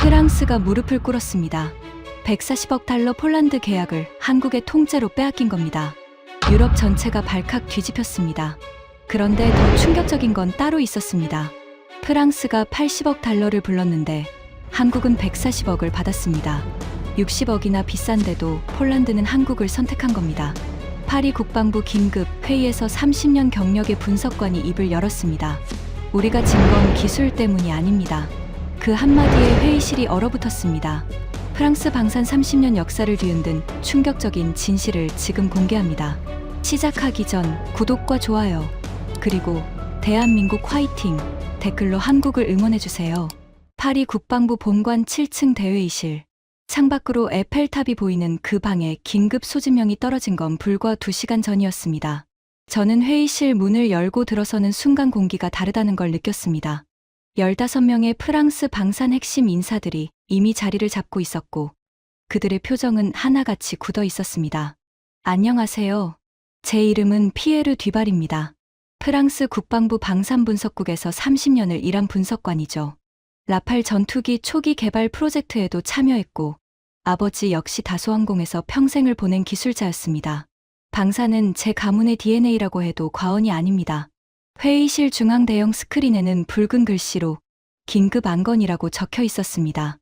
프랑스가 무릎을 꿇었습니다. 140억 달러 폴란드 계약을 한국의 통째로 빼앗긴 겁니다. 유럽 전체가 발칵 뒤집혔습니다. 그런데 더 충격적인 건 따로 있었습니다. 프랑스가 80억 달러를 불렀는데 한국은 140억을 받았습니다. 60억이나 비싼데도 폴란드는 한국을 선택한 겁니다. 파리 국방부 긴급 회의에서 30년 경력의 분석관이 입을 열었습니다. 우리가 진 건 기술 때문이 아닙니다. 그 한마디에 회의실이 얼어붙었습니다. 프랑스 방산 30년 역사를 뒤흔든 충격적인 진실을 지금 공개합니다. 시작하기 전 구독과 좋아요, 그리고 대한민국 화이팅 댓글로 한국을 응원해주세요. 파리 국방부 본관 7층 대회의실. 창밖으로 에펠탑이 보이는 그 방에 긴급 소집명이 떨어진 건 불과 2시간 전이었습니다. 저는 회의실 문을 열고 들어서는 순간 공기가 다르다는 걸 느꼈습니다. 15명의 프랑스 방산 핵심 인사들이 이미 자리를 잡고 있었고 그들의 표정은 하나같이 굳어 있었습니다. 안녕하세요. 제 이름은 피에르 듀발입니다. 프랑스 국방부 방산분석국에서 30년을 일한 분석관이죠. 라팔 전투기 초기 개발 프로젝트에도 참여했고 아버지 역시 다소항공에서 평생을 보낸 기술자였습니다. 방산은 제 가문의 DNA라고 해도 과언이 아닙니다. 회의실 중앙 대형 스크린에는 붉은 글씨로 긴급 안건이라고 적혀 있었습니다.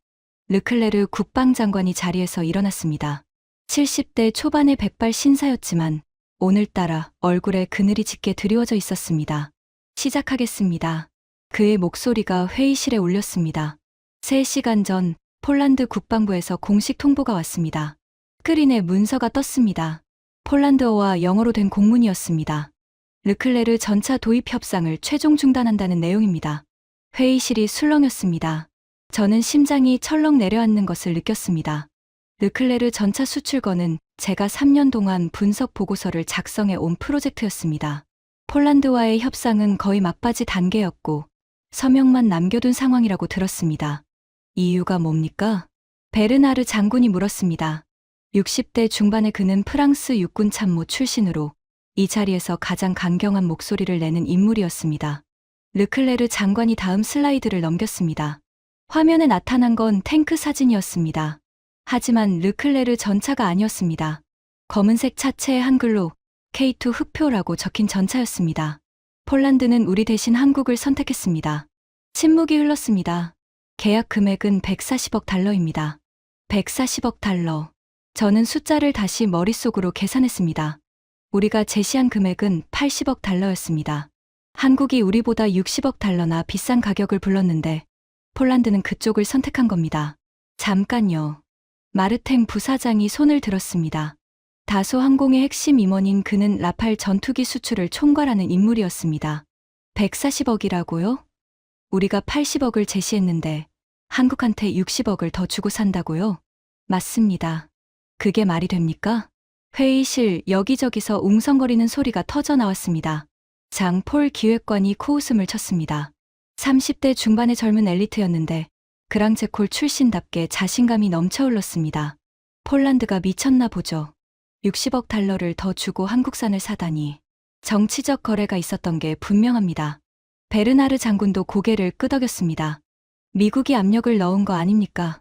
르클레르 국방장관이 자리에서 일어났습니다. 70대 초반의 백발 신사였지만 오늘따라 얼굴에 그늘이 짙게 드리워져 있었습니다. 시작하겠습니다. 그의 목소리가 회의실에 울렸습니다. 3시간 전 폴란드 국방부에서 공식 통보가 왔습니다. 스크린에 문서가 떴습니다. 폴란드어와 영어로 된 공문이었습니다. 르클레르 전차 도입 협상을 최종 중단한다는 내용입니다. 회의실이 술렁였습니다. 저는 심장이 철렁 내려앉는 것을 느꼈습니다. 르클레르 전차 수출건은 제가 3년 동안 분석 보고서를 작성해 온 프로젝트였습니다. 폴란드와의 협상은 거의 막바지 단계였고 서명만 남겨둔 상황이라고 들었습니다. 이유가 뭡니까? 베르나르 장군이 물었습니다. 60대 중반의 그는 프랑스 육군 참모 출신으로 이 자리에서 가장 강경한 목소리를 내는 인물이었습니다. 르클레르 장관이 다음 슬라이드를 넘겼습니다. 화면에 나타난 건 탱크 사진이었습니다. 하지만 르클레르 전차가 아니었습니다. 검은색 차체에 한글로 K2 흑표라고 적힌 전차였습니다. 폴란드는 우리 대신 한국을 선택했습니다. 침묵이 흘렀습니다. 계약 금액은 140억 달러입니다. 140억 달러. 저는 숫자를 다시 머릿속으로 계산했습니다. 우리가 제시한 금액은 80억 달러였습니다. 한국이 우리보다 60억 달러나 비싼 가격을 불렀는데 폴란드는 그쪽을 선택한 겁니다. 잠깐요. 마르탱 부사장이 손을 들었습니다. 다소항공의 핵심 임원인 그는 라팔 전투기 수출을 총괄하는 인물이었습니다. 140억이라고요? 우리가 80억을 제시했는데 한국한테 60억을 더 주고 산다고요? 맞습니다. 그게 말이 됩니까? 회의실 여기저기서 웅성거리는 소리가 터져 나왔습니다. 장폴 기획관이 코웃음을 쳤습니다. 30대 중반의 젊은 엘리트였는데 그랑제콜 출신답게 자신감이 넘쳐 흘렀습니다. 폴란드가 미쳤나 보죠. 60억 달러를 더 주고 한국산을 사다니. 정치적 거래가 있었던 게 분명합니다. 베르나르 장군도 고개를 끄덕였습니다. 미국이 압력을 넣은 거 아닙니까?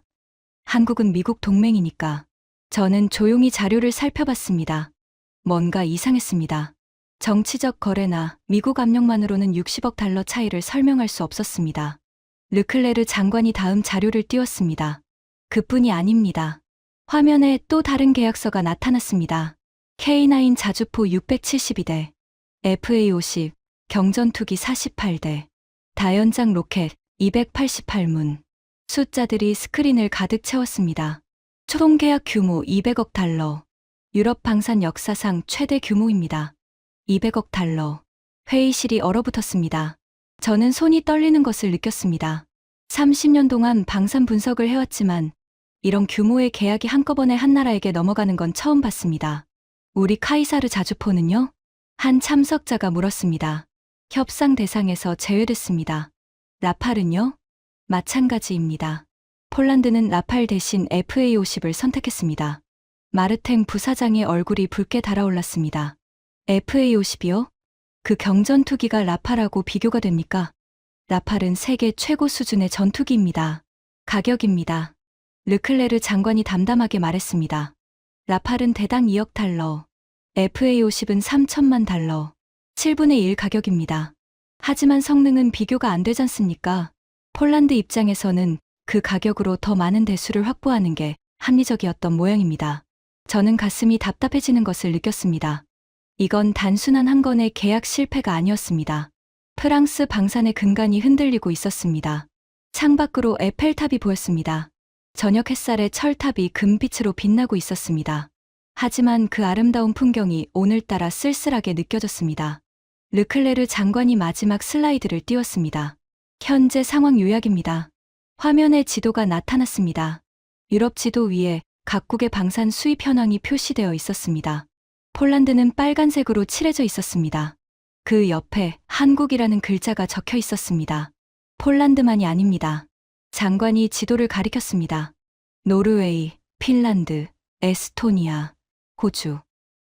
한국은 미국 동맹이니까. 저는 조용히 자료를 살펴봤습니다. 뭔가 이상했습니다. 정치적 거래나 미국 압력만으로는 60억 달러 차이를 설명할 수 없었습니다. 르클레르 장관이 다음 자료를 띄웠습니다. 그뿐이 아닙니다. 화면에 또 다른 계약서가 나타났습니다. K9 자주포 672대, FA50, 경전투기 48대, 다연장 로켓 288문. 숫자들이 스크린을 가득 채웠습니다. 총 계약 규모 200억 달러. 유럽 방산 역사상 최대 규모입니다. 200억 달러. 회의실이 얼어붙었습니다. 저는 손이 떨리는 것을 느꼈습니다. 30년 동안 방산 분석을 해왔지만 이런 규모의 계약이 한꺼번에 한 나라에게 넘어가는 건 처음 봤습니다. 우리 카이사르 자주포는요? 한 참석자가 물었습니다. 협상 대상에서 제외됐습니다. 라팔은요? 마찬가지입니다. 폴란드는 라팔 대신 FA50을 선택했습니다. 마르탱 부사장의 얼굴이 붉게 달아올랐습니다. FA50이요? 그 경전투기가 라팔하고 비교가 됩니까? 라팔은 세계 최고 수준의 전투기입니다. 가격입니다. 르클레르 장관이 담담하게 말했습니다. 라팔은 대당 2억 달러, FA50은 3천만 달러, 7분의 1 가격입니다. 하지만 성능은 비교가 안 되지 않습니까? 폴란드 입장에서는 그 가격으로 더 많은 대수를 확보하는 게 합리적이었던 모양입니다. 저는 가슴이 답답해지는 것을 느꼈습니다. 이건 단순한 한 건의 계약 실패가 아니었습니다. 프랑스 방산의 근간이 흔들리고 있었습니다. 창밖으로 에펠탑이 보였습니다. 저녁 햇살에 철탑이 금빛으로 빛나고 있었습니다. 하지만 그 아름다운 풍경이 오늘따라 쓸쓸하게 느껴졌습니다. 르클레르 장관이 마지막 슬라이드를 띄웠습니다. 현재 상황 요약입니다. 화면에 지도가 나타났습니다. 유럽 지도 위에 각국의 방산 수입 현황이 표시되어 있었습니다. 폴란드는 빨간색으로 칠해져 있었습니다. 그 옆에 한국이라는 글자가 적혀 있었습니다. 폴란드만이 아닙니다. 장관이 지도를 가리켰습니다. 노르웨이, 핀란드, 에스토니아, 호주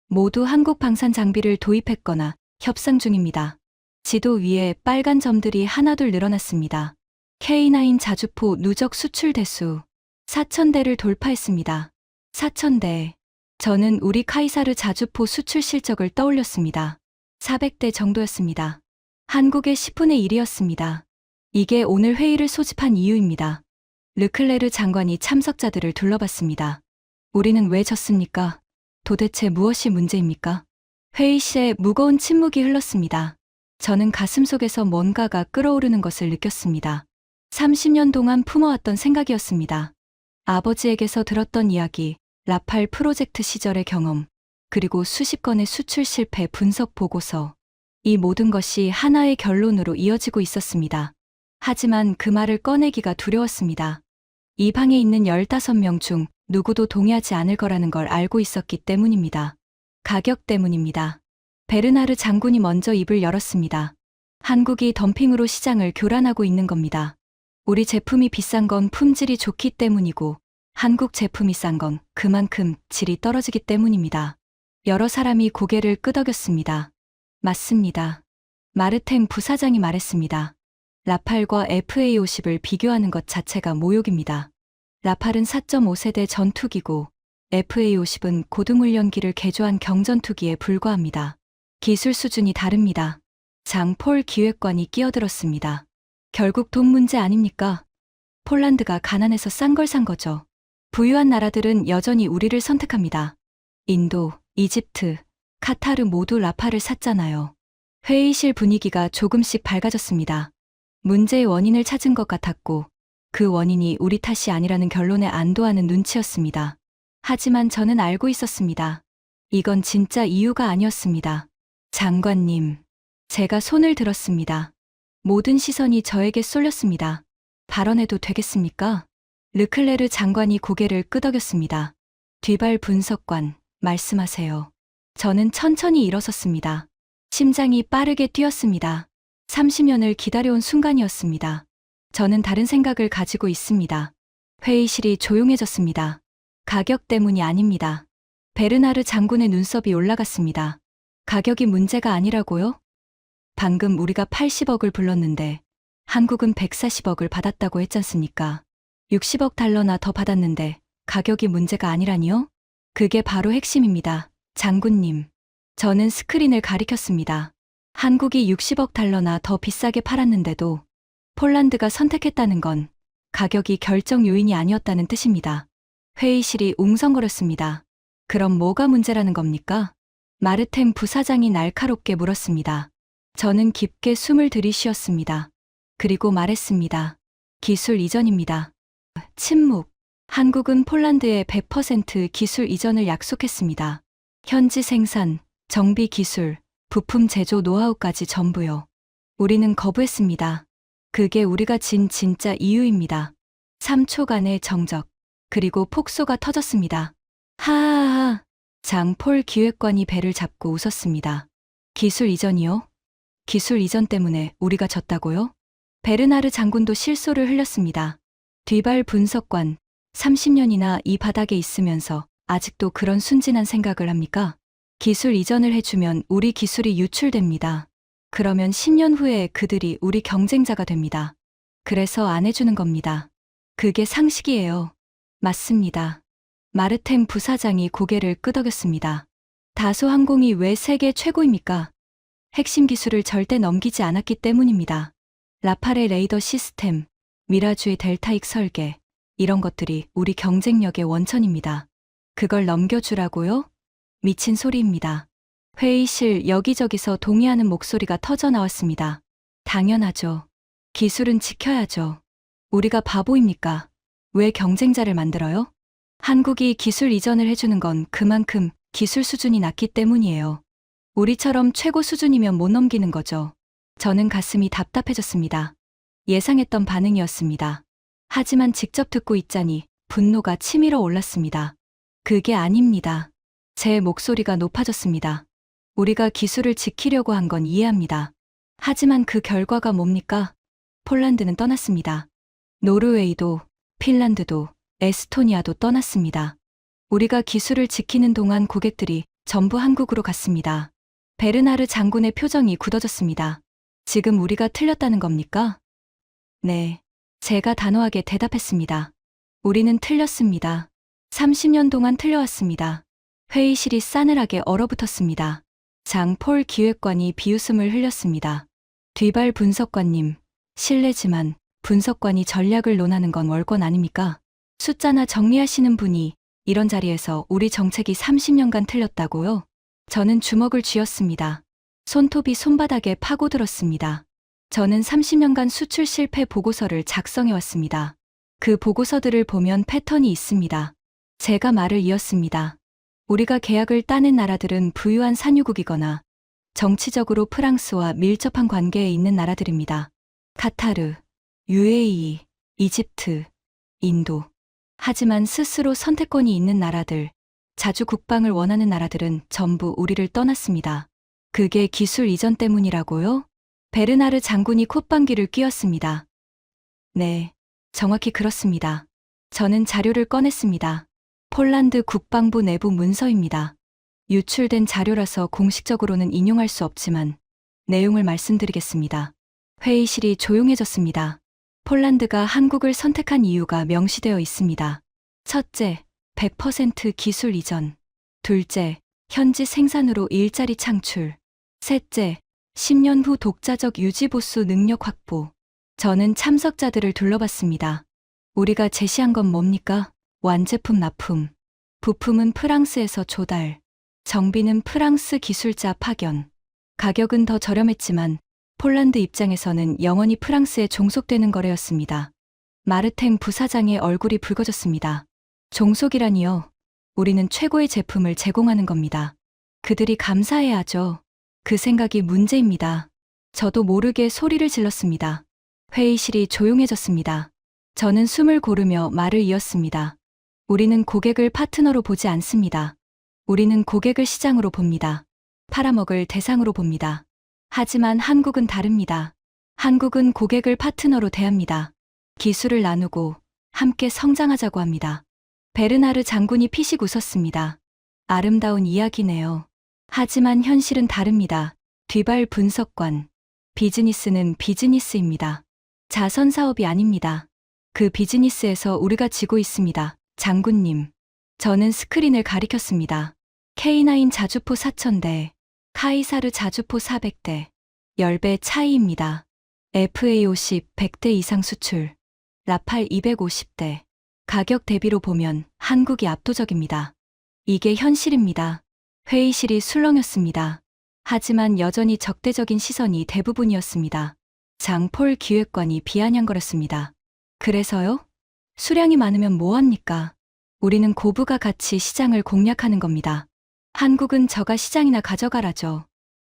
모두 한국 방산 장비를 도입했거나 협상 중입니다. 지도 위에 빨간 점들이 하나둘 늘어났습니다. K9 자주포 누적 수출 대수 4,000대를 돌파했습니다. 4,000대. 저는 우리 카이사르 자주포 수출 실적을 떠올렸습니다. 400대 정도였습니다. 한국의 10분의 1이었습니다. 이게 오늘 회의를 소집한 이유입니다. 르클레르 장관이 참석자들을 둘러봤습니다. 우리는 왜 졌습니까? 도대체 무엇이 문제입니까? 회의실에 무거운 침묵이 흘렀습니다. 저는 가슴속에서 뭔가가 끓어오르는 것을 느꼈습니다. 30년 동안 품어왔던 생각이었습니다. 아버지에게서 들었던 이야기, 라팔 프로젝트 시절의 경험, 그리고 수십 건의 수출 실패 분석 보고서. 이 모든 것이 하나의 결론으로 이어지고 있었습니다. 하지만 그 말을 꺼내기가 두려웠습니다. 이 방에 있는 15명 중 누구도 동의하지 않을 거라는 걸 알고 있었기 때문입니다. 가격 때문입니다. 베르나르 장군이 먼저 입을 열었습니다. 한국이 덤핑으로 시장을 교란하고 있는 겁니다. 우리 제품이 비싼 건 품질이 좋기 때문이고 한국 제품이 싼 건 그만큼 질이 떨어지기 때문입니다. 여러 사람이 고개를 끄덕였습니다. 맞습니다. 마르탱 부사장이 말했습니다. 라팔과 FA50을 비교하는 것 자체가 모욕입니다. 라팔은 4.5세대 전투기고 FA50은 고등훈련기를 개조한 경전투기에 불과합니다. 기술 수준이 다릅니다. 장폴 기획관이 끼어들었습니다. 결국 돈 문제 아닙니까? 폴란드가 가난해서 싼 걸 산 거죠. 부유한 나라들은 여전히 우리를 선택합니다. 인도, 이집트, 카타르 모두 라팔을 샀잖아요. 회의실 분위기가 조금씩 밝아졌습니다. 문제의 원인을 찾은 것 같았고 그 원인이 우리 탓이 아니라는 결론에 안도하는 눈치였습니다. 하지만 저는 알고 있었습니다. 이건 진짜 이유가 아니었습니다. 장관님, 제가 손을 들었습니다. 모든 시선이 저에게 쏠렸습니다. 발언해도 되겠습니까? 르클레르 장관이 고개를 끄덕였습니다. 뒤발 분석관, 말씀하세요. 저는 천천히 일어섰습니다. 심장이 빠르게 뛰었습니다. 30년을 기다려온 순간이었습니다. 저는 다른 생각을 가지고 있습니다. 회의실이 조용해졌습니다. 가격 때문이 아닙니다. 베르나르 장군의 눈썹이 올라갔습니다. 가격이 문제가 아니라고요? 방금 우리가 80억을 불렀는데 한국은 140억을 받았다고 했잖습니까? 60억 달러나 더 받았는데 가격이 문제가 아니라니요? 그게 바로 핵심입니다. 장군님. 저는 스크린을 가리켰습니다. 한국이 60억 달러나 더 비싸게 팔았는데도 폴란드가 선택했다는 건 가격이 결정 요인이 아니었다는 뜻입니다. 회의실이 웅성거렸습니다. 그럼 뭐가 문제라는 겁니까? 마르탱 부사장이 날카롭게 물었습니다. 저는 깊게 숨을 들이쉬었습니다. 그리고 말했습니다. 기술 이전입니다. 침묵. 한국은 폴란드에 100% 기술 이전을 약속했습니다. 현지 생산, 정비 기술, 부품 제조 노하우까지 전부요. 우리는 거부했습니다. 그게 우리가 진 진짜 이유입니다. 3초간의 정적, 그리고 폭소가 터졌습니다. 하하하. 장폴 기획관이 배를 잡고 웃었습니다. 기술 이전이요? 기술 이전 때문에 우리가 졌다고요? 베르나르 장군도 실소를 흘렸습니다. 뒤발 분석관, 30년이나 이 바닥에 있으면서 아직도 그런 순진한 생각을 합니까? 기술 이전을 해주면 우리 기술이 유출됩니다. 그러면 10년 후에 그들이 우리 경쟁자가 됩니다. 그래서 안 해주는 겁니다. 그게 상식이에요. 맞습니다. 마르탱 부사장이 고개를 끄덕였습니다. 다소항공이 왜 세계 최고입니까? 핵심 기술을 절대 넘기지 않았기 때문입니다. 라팔의 레이더 시스템, 미라주의 델타익 설계, 이런 것들이 우리 경쟁력의 원천입니다. 그걸 넘겨주라고요? 미친 소리입니다. 회의실 여기저기서 동의하는 목소리가 터져 나왔습니다. 당연하죠. 기술은 지켜야죠. 우리가 바보입니까? 왜 경쟁자를 만들어요? 한국이 기술 이전을 해주는 건 그만큼 기술 수준이 낮기 때문이에요. 우리처럼 최고 수준이면 못 넘기는 거죠. 저는 가슴이 답답해졌습니다. 예상했던 반응이었습니다. 하지만 직접 듣고 있자니 분노가 치밀어 올랐습니다. 그게 아닙니다. 제 목소리가 높아졌습니다. 우리가 기술을 지키려고 한 건 이해합니다. 하지만 그 결과가 뭡니까? 폴란드는 떠났습니다. 노르웨이도, 핀란드도, 에스토니아도 떠났습니다. 우리가 기술을 지키는 동안 고객들이 전부 한국으로 갔습니다. 베르나르 장군의 표정이 굳어졌습니다. 지금 우리가 틀렸다는 겁니까? 네. 제가 단호하게 대답했습니다. 우리는 틀렸습니다. 30년 동안 틀려왔습니다. 회의실이 싸늘하게 얼어붙었습니다. 장폴 기획관이 비웃음을 흘렸습니다. 뒤발 분석관님, 실례지만 분석관이 전략을 논하는 건 월권 아닙니까? 숫자나 정리하시는 분이 이런 자리에서 우리 정책이 30년간 틀렸다고요? 저는 주먹을 쥐었습니다. 손톱이 손바닥에 파고들었습니다. 저는 30년간 수출 실패 보고서를 작성해왔습니다. 그 보고서들을 보면 패턴이 있습니다. 제가 말을 이었습니다. 우리가 계약을 따낸 나라들은 부유한 산유국이거나 정치적으로 프랑스와 밀접한 관계에 있는 나라들입니다. 카타르, UAE, 이집트, 인도. 하지만 스스로 선택권이 있는 나라들, 자주 국방을 원하는 나라들은 전부 우리를 떠났습니다. 그게 기술 이전 때문이라고요? 베르나르 장군이 콧방귀를 뀌었습니다. 네, 정확히 그렇습니다. 저는 자료를 꺼냈습니다. 폴란드 국방부 내부 문서입니다. 유출된 자료라서 공식적으로는 인용할 수 없지만 내용을 말씀드리겠습니다. 회의실이 조용해졌습니다. 폴란드가 한국을 선택한 이유가 명시되어 있습니다. 첫째, 100% 기술 이전. 둘째, 현지 생산으로 일자리 창출. 셋째, 10년 후 독자적 유지보수 능력 확보. 저는 참석자들을 둘러봤습니다. 우리가 제시한 건 뭡니까? 완제품 납품. 부품은 프랑스에서 조달. 정비는 프랑스 기술자 파견. 가격은 더 저렴했지만 폴란드 입장에서는 영원히 프랑스에 종속되는 거래였습니다. 마르탱 부사장의 얼굴이 붉어졌습니다. 종속이라니요. 우리는 최고의 제품을 제공하는 겁니다. 그들이 감사해야죠. 그 생각이 문제입니다. 저도 모르게 소리를 질렀습니다. 회의실이 조용해졌습니다. 저는 숨을 고르며 말을 이었습니다. 우리는 고객을 파트너로 보지 않습니다. 우리는 고객을 시장으로 봅니다. 팔아먹을 대상으로 봅니다. 하지만 한국은 다릅니다. 한국은 고객을 파트너로 대합니다. 기술을 나누고 함께 성장하자고 합니다. 베르나르 장군이 피식 웃었습니다. 아름다운 이야기네요. 하지만 현실은 다릅니다. 뒤발 분석관. 비즈니스는 비즈니스입니다. 자선 사업이 아닙니다. 그 비즈니스에서 우리가 지고 있습니다. 장군님. 저는 스크린을 가리켰습니다. K9 자주포 4,000대, 카이사르 자주포 400대, 10배 차이입니다. FA50 100대 이상 수출, 라팔 250대. 가격 대비로 보면 한국이 압도적입니다. 이게 현실입니다. 회의실이 술렁였습니다. 하지만 여전히 적대적인 시선이 대부분이었습니다. 장폴 기획관이 비아냥거렸습니다. 그래서요? 수량이 많으면 뭐합니까? 우리는 고부가 가치 시장을 공략하는 겁니다. 한국은 저가 시장이나 가져가라죠.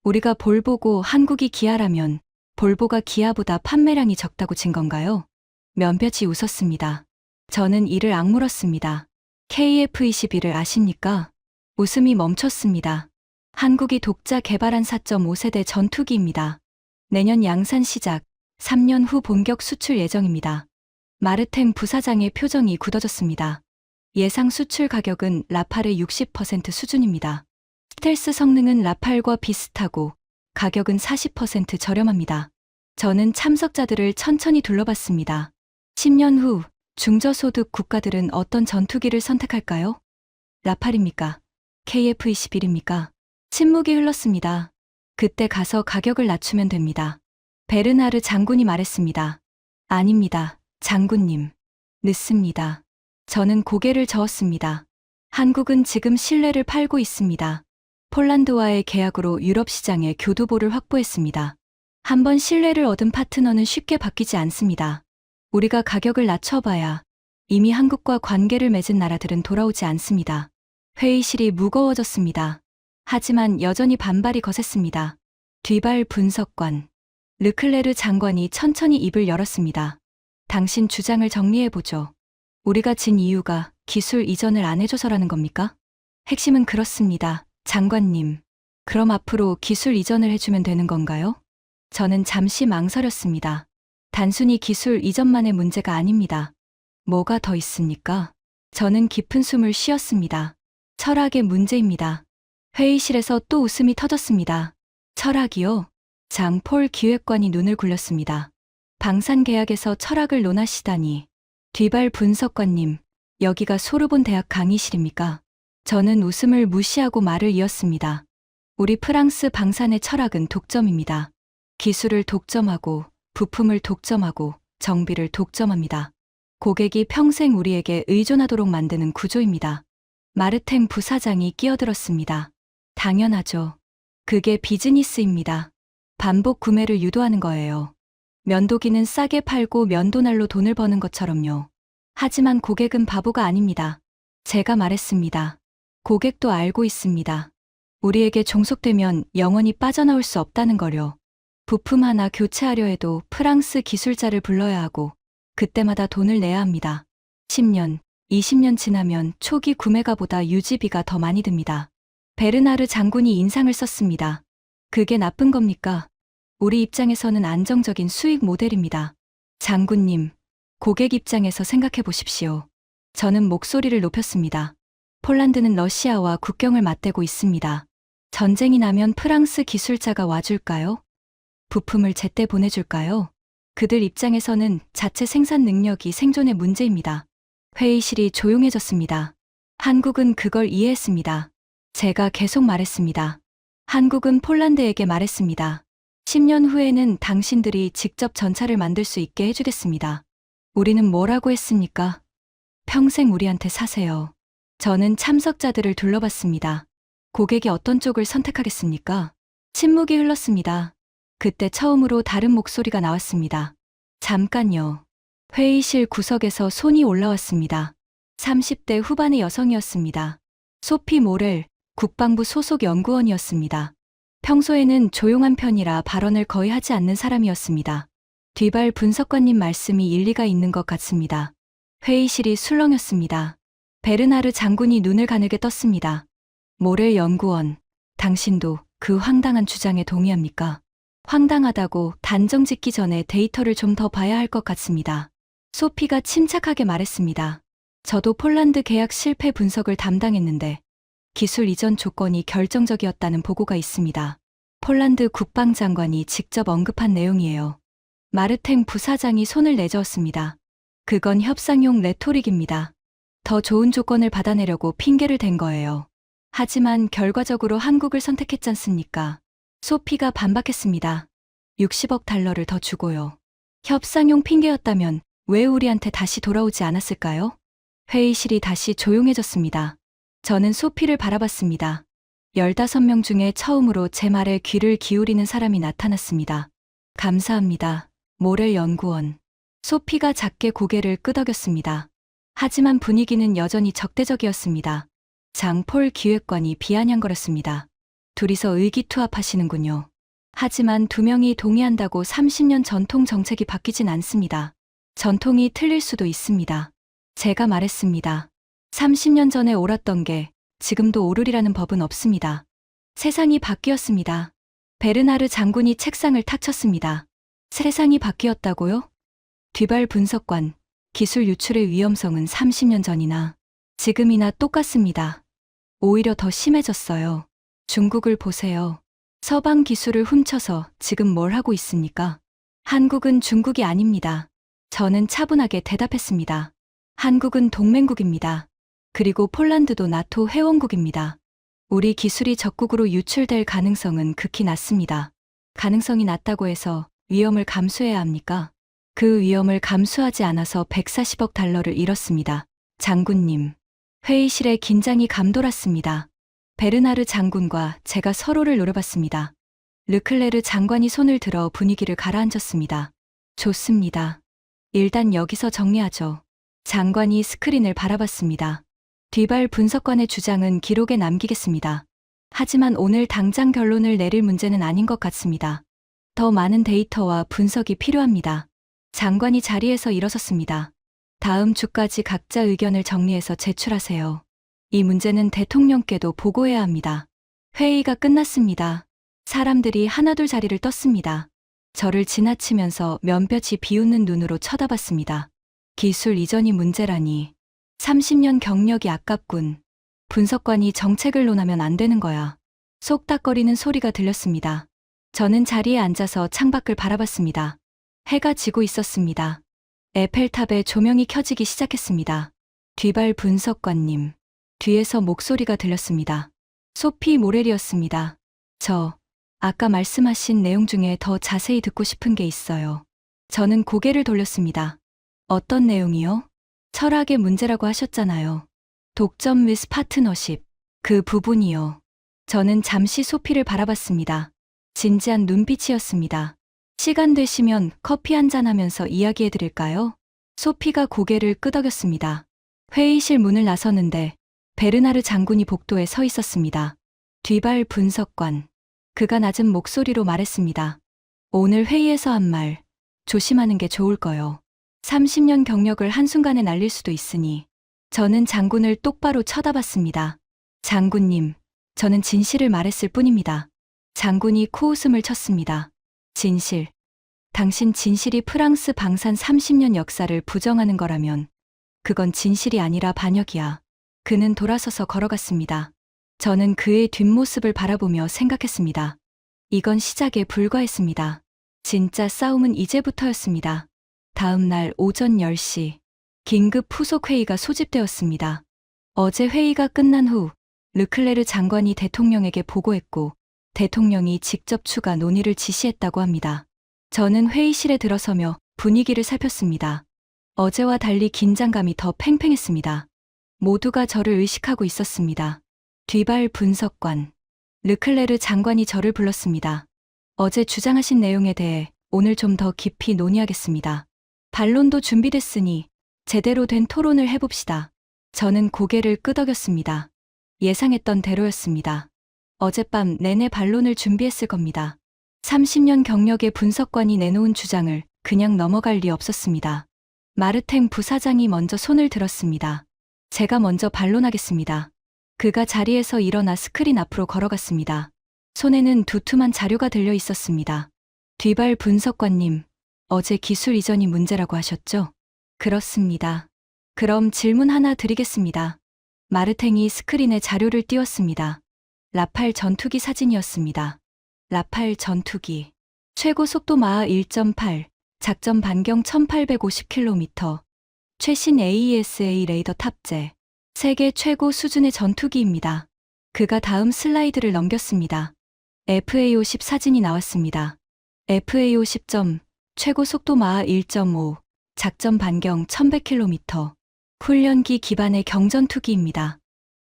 우리가 볼 보고 한국이 기아라면 볼보가 기아보다 판매량이 적다고 진 건가요? 면볕이 웃었습니다. 저는 이를 악물었습니다. KF21을 아십니까? 웃음이 멈췄습니다. 한국이 독자 개발한 4.5세대 전투기입니다. 내년 양산 시작, 3년 후 본격 수출 예정입니다. 마르탱 부사장의 표정이 굳어졌습니다. 예상 수출 가격은 라팔의 60% 수준입니다. 스텔스 성능은 라팔과 비슷하고 가격은 40% 저렴합니다. 저는 참석자들을 천천히 둘러봤습니다. 10년 후 중저소득 국가들은 어떤 전투기를 선택할까요? 라팔입니까? KF-21입니까? 침묵이 흘렀습니다. 그때 가서 가격을 낮추면 됩니다. 베르나르 장군이 말했습니다. 아닙니다, 장군님. 늦습니다. 저는 고개를 저었습니다. 한국은 지금 신뢰를 팔고 있습니다. 폴란드와의 계약으로 유럽 시장에 교두보를 확보했습니다. 한번 신뢰를 얻은 파트너는 쉽게 바뀌지 않습니다. 우리가 가격을 낮춰봐야 이미 한국과 관계를 맺은 나라들은 돌아오지 않습니다. 회의실이 무거워졌습니다. 하지만 여전히 반발이 거셌습니다. 뒤발 분석관 르클레르 장관이 천천히 입을 열었습니다. 당신 주장을 정리해보죠. 우리가 진 이유가 기술 이전을 안 해줘서라는 겁니까? 핵심은 그렇습니다, 장관님. 그럼 앞으로 기술 이전을 해주면 되는 건가요? 저는 잠시 망설였습니다. 단순히 기술 이전만의 문제가 아닙니다. 뭐가 더 있습니까? 저는 깊은 숨을 쉬었습니다. 철학의 문제입니다. 회의실에서 또 웃음이 터졌습니다. 철학이요? 장폴 기획관이 눈을 굴렸습니다. 방산 계약에서 철학을 논하시다니. 뒤발 분석관님, 여기가 소르본 대학 강의실입니까? 저는 웃음을 무시하고 말을 이었습니다. 우리 프랑스 방산의 철학은 독점입니다. 기술을 독점하고 부품을 독점하고 정비를 독점합니다. 고객이 평생 우리에게 의존하도록 만드는 구조입니다. 마르탱 부사장이 끼어들었습니다. 당연하죠. 그게 비즈니스입니다. 반복 구매를 유도하는 거예요. 면도기는 싸게 팔고 면도날로 돈을 버는 것처럼요. 하지만 고객은 바보가 아닙니다. 제가 말했습니다. 고객도 알고 있습니다. 우리에게 종속되면 영원히 빠져나올 수 없다는 거요. 부품 하나 교체하려 해도 프랑스 기술자를 불러야 하고 그때마다 돈을 내야 합니다. 10년, 20년 지나면 초기 구매가보다 유지비가 더 많이 듭니다. 베르나르 장군이 인상을 썼습니다. 그게 나쁜 겁니까? 우리 입장에서는 안정적인 수익 모델입니다. 장군님, 고객 입장에서 생각해 보십시오. 저는 목소리를 높였습니다. 폴란드는 러시아와 국경을 맞대고 있습니다. 전쟁이 나면 프랑스 기술자가 와줄까요? 부품을 제때 보내줄까요? 그들 입장에서는 자체 생산 능력이 생존의 문제입니다. 회의실이 조용해졌습니다. 한국은 그걸 이해했습니다. 제가 계속 말했습니다. 한국은 폴란드에게 말했습니다. 10년 후에는 당신들이 직접 전차를 만들 수 있게 해주겠습니다. 우리는 뭐라고 했습니까? 평생 우리한테 사세요. 저는 참석자들을 둘러봤습니다. 고객이 어떤 쪽을 선택하겠습니까? 침묵이 흘렀습니다. 그때 처음으로 다른 목소리가 나왔습니다. 잠깐요. 회의실 구석에서 손이 올라왔습니다. 30대 후반의 여성이었습니다. 소피 모렐, 국방부 소속 연구원이었습니다. 평소에는 조용한 편이라 발언을 거의 하지 않는 사람이었습니다. 뒤발 분석관님 말씀이 일리가 있는 것 같습니다. 회의실이 술렁였습니다. 베르나르 장군이 눈을 가늘게 떴습니다. 모렐 연구원, 당신도 그 황당한 주장에 동의합니까? 황당하다고 단정 짓기 전에 데이터를 좀 더 봐야 할 것 같습니다. 소피가 침착하게 말했습니다. 저도 폴란드 계약 실패 분석을 담당했는데 기술 이전 조건이 결정적이었다는 보고가 있습니다. 폴란드 국방장관이 직접 언급한 내용이에요. 마르탱 부사장이 손을 내저었습니다. 그건 협상용 레토릭입니다. 더 좋은 조건을 받아내려고 핑계를 댄 거예요. 하지만 결과적으로 한국을 선택했잖습니까? 소피가 반박했습니다. 60억 달러를 더 주고요. 협상용 핑계였다면 왜 우리한테 다시 돌아오지 않았을까요? 회의실이 다시 조용해졌습니다. 저는 소피를 바라봤습니다. 15명 중에 처음으로 제 말에 귀를 기울이는 사람이 나타났습니다. 감사합니다, 모렐 연구원. 소피가 작게 고개를 끄덕였습니다. 하지만 분위기는 여전히 적대적이었습니다. 장폴 기획관이 비아냥거렸습니다. 둘이서 의기투합하시는군요. 하지만 두 명이 동의한다고 30년 전통 정책이 바뀌진 않습니다. 전통이 틀릴 수도 있습니다. 제가 말했습니다. 30년 전에 옳았던 게 지금도 오르리라는 법은 없습니다. 세상이 바뀌었습니다. 베르나르 장군이 책상을 탁 쳤습니다. 세상이 바뀌었다고요? 뒤발 분석관, 기술 유출의 위험성은 30년 전이나 지금이나 똑같습니다. 오히려 더 심해졌어요. 중국을 보세요. 서방 기술을 훔쳐서 지금 뭘 하고 있습니까? 한국은 중국이 아닙니다. 저는 차분하게 대답했습니다. 한국은 동맹국입니다. 그리고 폴란드도 나토 회원국입니다. 우리 기술이 적국으로 유출될 가능성은 극히 낮습니다. 가능성이 낮다고 해서 위험을 감수해야 합니까? 그 위험을 감수하지 않아서 140억 달러를 잃었습니다. 장군님. 회의실에 긴장이 감돌았습니다. 베르나르 장군과 제가 서로를 노려봤습니다. 르클레르 장관이 손을 들어 분위기를 가라앉혔습니다. 좋습니다. 일단 여기서 정리하죠. 장관이 스크린을 바라봤습니다. 뒤발 분석관의 주장은 기록에 남기겠습니다. 하지만 오늘 당장 결론을 내릴 문제는 아닌 것 같습니다. 더 많은 데이터와 분석이 필요합니다. 장관이 자리에서 일어섰습니다. 다음 주까지 각자 의견을 정리해서 제출하세요. 이 문제는 대통령께도 보고해야 합니다. 회의가 끝났습니다. 사람들이 하나둘 자리를 떴습니다. 저를 지나치면서 면볕이 비웃는 눈으로 쳐다봤습니다. 기술 이전이 문제라니. 30년 경력이 아깝군. 분석관이 정책을 논하면 안 되는 거야. 쏙닥거리는 소리가 들렸습니다. 저는 자리에 앉아서 창밖을 바라봤습니다. 해가 지고 있었습니다. 에펠탑에 조명이 켜지기 시작했습니다. 뒤발 분석관님. 뒤에서 목소리가 들렸습니다. 소피 모렐이었습니다. 아까 말씀하신 내용 중에 더 자세히 듣고 싶은 게 있어요. 저는 고개를 돌렸습니다. 어떤 내용이요? 철학의 문제라고 하셨잖아요. 독점 위스 파트너십. 그 부분이요. 저는 잠시 소피를 바라봤습니다. 진지한 눈빛이었습니다. 시간 되시면 커피 한잔 하면서 이야기해 드릴까요? 소피가 고개를 끄덕였습니다. 회의실 문을 나서는데 베르나르 장군이 복도에 서 있었습니다. 뒤발 분석관. 그가 낮은 목소리로 말했습니다. 오늘 회의에서 한 말, 조심하는 게 좋을 거요. 30년 경력을 한순간에 날릴 수도 있으니. 저는 장군을 똑바로 쳐다봤습니다. 장군님, 저는 진실을 말했을 뿐입니다. 장군이 코웃음을 쳤습니다. 진실. 당신 진실이 프랑스 방산 30년 역사를 부정하는 거라면 그건 진실이 아니라 반역이야. 그는 돌아서서 걸어갔습니다. 저는 그의 뒷모습을 바라보며 생각했습니다. 이건 시작에 불과했습니다. 진짜 싸움은 이제부터였습니다. 다음 날 오전 10시, 긴급 후속 회의가 소집되었습니다. 어제 회의가 끝난 후 르클레르 장관이 대통령에게 보고했고 대통령이 직접 추가 논의를 지시했다고 합니다. 저는 회의실에 들어서며 분위기를 살폈습니다. 어제와 달리 긴장감이 더 팽팽했습니다. 모두가 저를 의식하고 있었습니다. 뒤발 분석관. 르클레르 장관이 저를 불렀습니다. 어제 주장하신 내용에 대해 오늘 좀 더 깊이 논의하겠습니다. 반론도 준비됐으니 제대로 된 토론을 해봅시다. 저는 고개를 끄덕였습니다. 예상했던 대로였습니다. 어젯밤 내내 반론을 준비했을 겁니다. 30년 경력의 분석관이 내놓은 주장을 그냥 넘어갈 리 없었습니다. 마르탱 부사장이 먼저 손을 들었습니다. 제가 먼저 반론하겠습니다. 그가 자리에서 일어나 스크린 앞으로 걸어갔습니다. 손에는 두툼한 자료가 들려 있었습니다. 뒤발 분석관님, 어제 기술 이전이 문제라고 하셨죠? 그렇습니다. 그럼 질문 하나 드리겠습니다. 마르탱이 스크린에 자료를 띄웠습니다. 라팔 전투기 사진이었습니다. 라팔 전투기. 최고 속도 마하 1.8, 작전 반경 1850km. 최신 AESA 레이더 탑재. 세계 최고 수준의 전투기입니다. 그가 다음 슬라이드를 넘겼습니다. FA-50 사진이 나왔습니다. FA-50점, 최고 속도 마하 1.5, 작전 반경 1100km. 훈련기 기반의 경전투기입니다.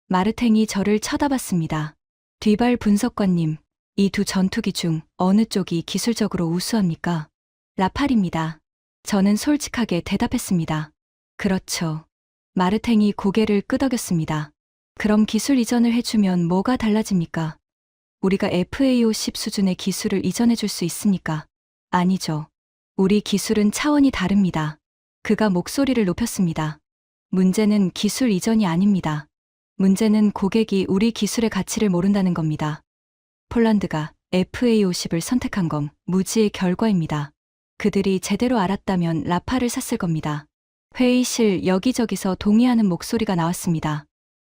마르탱이 저를 쳐다봤습니다. 뒤발 분석관님, 이 두 전투기 중 어느 쪽이 기술적으로 우수합니까? 라팔입니다. 저는 솔직하게 대답했습니다. 그렇죠. 마르탱이 고개를 끄덕였습니다. 그럼 기술 이전을 해주면 뭐가 달라집니까? 우리가 FA-50 수준의 기술을 이전해 줄 수 있으니까. 아니죠. 우리 기술은 차원이 다릅니다. 그가 목소리를 높였습니다. 문제는 기술 이전이 아닙니다. 문제는 고객이 우리 기술의 가치를 모른다는 겁니다. 폴란드가 FA-50을 선택한 건 무지의 결과입니다. 그들이 제대로 알았다면 라팔을 샀을 겁니다. 회의실 여기저기서 동의하는 목소리가 나왔습니다.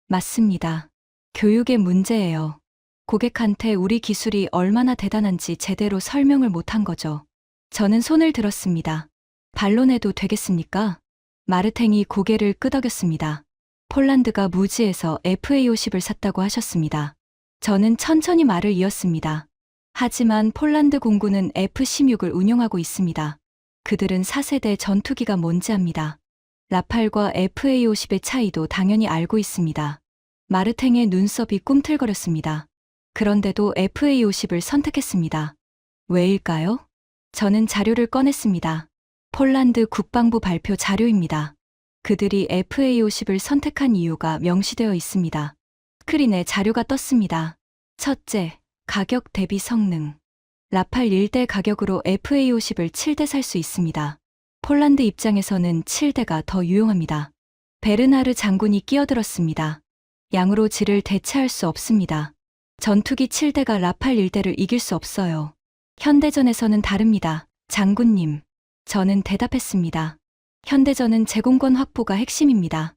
맞습니다. 교육의 문제예요. 고객한테 우리 기술이 얼마나 대단한지 제대로 설명을 못한 거죠. 저는 손을 들었습니다. 반론해도 되겠습니까? 마르탱이 고개를 끄덕였습니다. 폴란드가 무지에서 FA50을 샀다고 하셨습니다. 저는 천천히 말을 이었습니다. 하지만 폴란드 공군은 F-16을 운용하고 있습니다. 그들은 4세대 전투기가 뭔지 압니다. 라팔과 FA-50의 차이도 당연히 알고 있습니다. 마르탱의 눈썹이 꿈틀거렸습니다. 그런데도 FA-50을 선택했습니다. 왜일까요? 저는 자료를 꺼냈습니다. 폴란드 국방부 발표 자료입니다. 그들이 FA-50을 선택한 이유가 명시되어 있습니다. 스크린에 자료가 떴습니다. 첫째, 가격 대비 성능. 라팔 1대 가격으로 FA-50을 7대 살 수 있습니다. 폴란드 입장에서는 7대가 더 유용합니다. 베르나르 장군이 끼어들었습니다. 양으로 질을 대체할 수 없습니다. 전투기 7대가 라팔 1대를 이길 수 없어요. 현대전에서는 다릅니다. 장군님. 저는 대답했습니다. 현대전은 제공권 확보가 핵심입니다.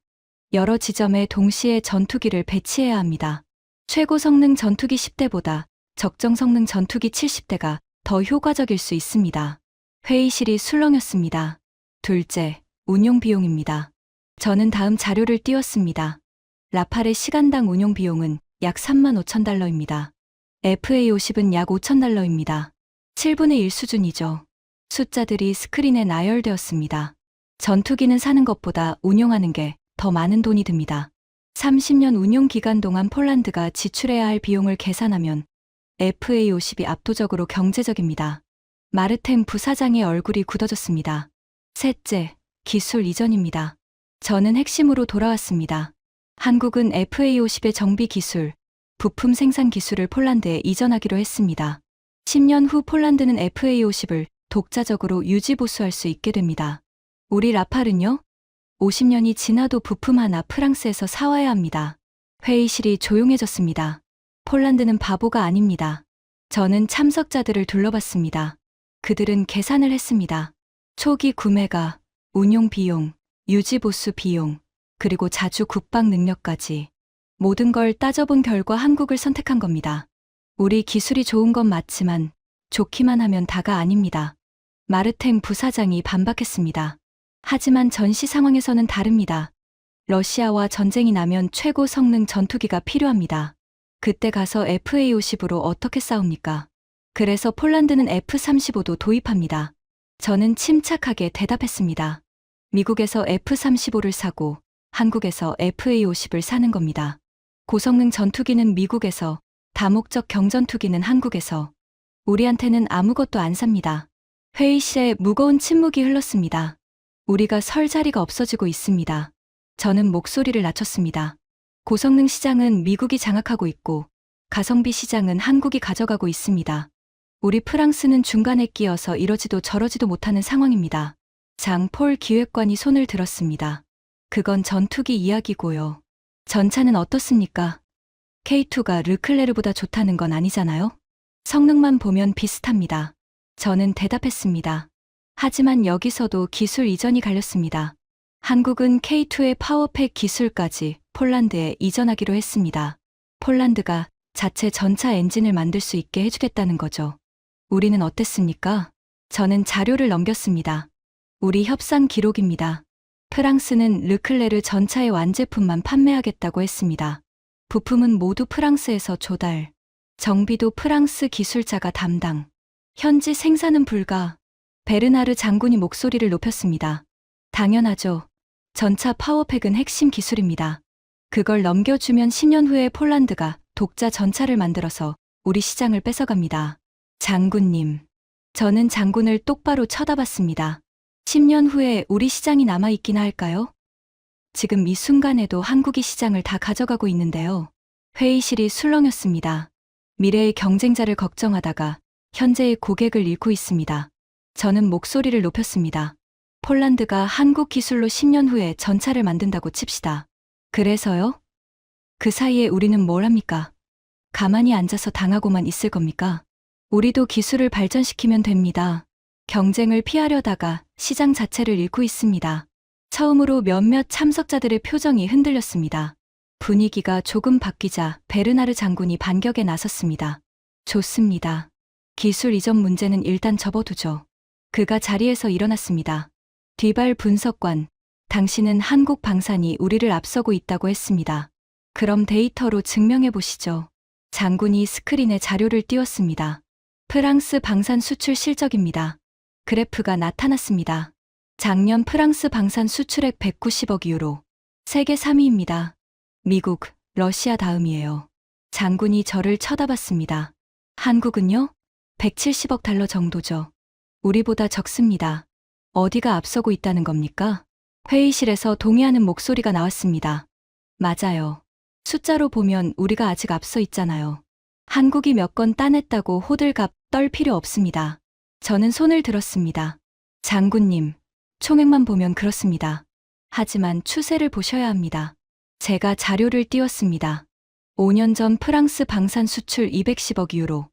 여러 지점에 동시에 전투기를 배치해야 합니다. 최고 성능 전투기 10대보다 적정 성능 전투기 70대가 더 효과적일 수 있습니다. 회의실이 술렁였습니다. 둘째, 운용 비용입니다. 저는 다음 자료를 띄웠습니다. 라팔의 시간당 운용 비용은 약 35,000달러입니다. FA-50은 약 5,000달러입니다. 7분의 1 수준이죠. 숫자들이 스크린에 나열되었습니다. 전투기는 사는 것보다 운용하는 게 더 많은 돈이 듭니다. 30년 운용 기간 동안 폴란드가 지출해야 할 비용을 계산하면 FA-50이 압도적으로 경제적입니다. 마르탱 부사장의 얼굴이 굳어졌습니다. 셋째, 기술 이전입니다. 저는 핵심으로 돌아왔습니다. 한국은 FA-50의 정비 기술, 부품 생산 기술을 폴란드에 이전하기로 했습니다. 10년 후 폴란드는 FA-50을 독자적으로 유지 보수할 수 있게 됩니다. 우리 라팔은요? 50년이 지나도 부품 하나 프랑스에서 사와야 합니다. 회의실이 조용해졌습니다. 폴란드는 바보가 아닙니다. 저는 참석자들을 둘러봤습니다. 그들은 계산을 했습니다. 초기 구매가, 운용 비용, 유지 보수 비용, 그리고 자주 국방 능력까지 모든 걸 따져본 결과 한국을 선택한 겁니다. 우리 기술이 좋은 건 맞지만 좋기만 하면 다가 아닙니다. 마르탱 부사장이 반박했습니다. 하지만 전시 상황에서는 다릅니다. 러시아와 전쟁이 나면 최고 성능 전투기가 필요합니다. 그때 가서 FA-50으로 어떻게 싸웁니까? 그래서 폴란드는 F-35도 도입합니다. 저는 침착하게 대답했습니다. 미국에서 F-35를 사고 한국에서 FA-50을 사는 겁니다. 고성능 전투기는 미국에서, 다목적 경전투기는 한국에서. 우리한테는 아무것도 안 삽니다. 회의실에 무거운 침묵이 흘렀습니다. 우리가 설 자리가 없어지고 있습니다. 저는 목소리를 낮췄습니다. 고성능 시장은 미국이 장악하고 있고 가성비 시장은 한국이 가져가고 있습니다. 우리 프랑스는 중간에 끼어서 이러지도 저러지도 못하는 상황입니다. 장폴 기획관이 손을 들었습니다. 그건 전투기 이야기고요. 전차는 어떻습니까? K2가 르클레르보다 좋다는 건 아니잖아요? 성능만 보면 비슷합니다. 저는 대답했습니다. 하지만 여기서도 기술 이전이 갈렸습니다. 한국은 K2의 파워팩 기술까지 폴란드에 이전하기로 했습니다. 폴란드가 자체 전차 엔진을 만들 수 있게 해주겠다는 거죠. 우리는 어땠습니까? 저는 자료를 넘겼습니다. 우리 협상 기록입니다. 프랑스는 르클레르 전차의 완제품만 판매하겠다고 했습니다. 부품은 모두 프랑스에서 조달. 정비도 프랑스 기술자가 담당. 현지 생산은 불가. 베르나르 장군이 목소리를 높였습니다. 당연하죠. 전차 파워팩은 핵심 기술입니다. 그걸 넘겨주면 10년 후에 폴란드가 독자 전차를 만들어서 우리 시장을 뺏어갑니다. 장군님. 저는 장군을 똑바로 쳐다봤습니다. 10년 후에 우리 시장이 남아있긴 할까요? 지금 이 순간에도 한국이 시장을 다 가져가고 있는데요. 회의실이 술렁였습니다. 미래의 경쟁자를 걱정하다가 현재의 고객을 잃고 있습니다. 저는 목소리를 높였습니다. 폴란드가 한국 기술로 10년 후에 전차를 만든다고 칩시다. 그래서요? 그 사이에 우리는 뭘 합니까? 가만히 앉아서 당하고만 있을 겁니까? 우리도 기술을 발전시키면 됩니다. 경쟁을 피하려다가 시장 자체를 잃고 있습니다. 처음으로 몇몇 참석자들의 표정이 흔들렸습니다. 분위기가 조금 바뀌자 베르나르 장군이 반격에 나섰습니다. 좋습니다. 기술 이전 문제는 일단 접어두죠. 그가 자리에서 일어났습니다. 뒤발 분석관, 당신은 한국 방산이 우리를 앞서고 있다고 했습니다. 그럼 데이터로 증명해 보시죠. 장군이 스크린에 자료를 띄웠습니다. 프랑스 방산 수출 실적입니다. 그래프가 나타났습니다. 작년 프랑스 방산 수출액 190억 유로. 세계 3위입니다. 미국, 러시아 다음이에요. 장군이 저를 쳐다봤습니다. 한국은요? 170억 달러 정도죠. 우리보다 적습니다. 어디가 앞서고 있다는 겁니까? 회의실에서 동의하는 목소리가 나왔습니다. 맞아요. 숫자로 보면 우리가 아직 앞서 있잖아요. 한국이 몇 건 따냈다고 호들갑 떨 필요 없습니다. 저는 손을 들었습니다. 장군님, 총액만 보면 그렇습니다. 하지만 추세를 보셔야 합니다. 제가 자료를 띄웠습니다. 5년 전 프랑스 방산 수출 210억 유로,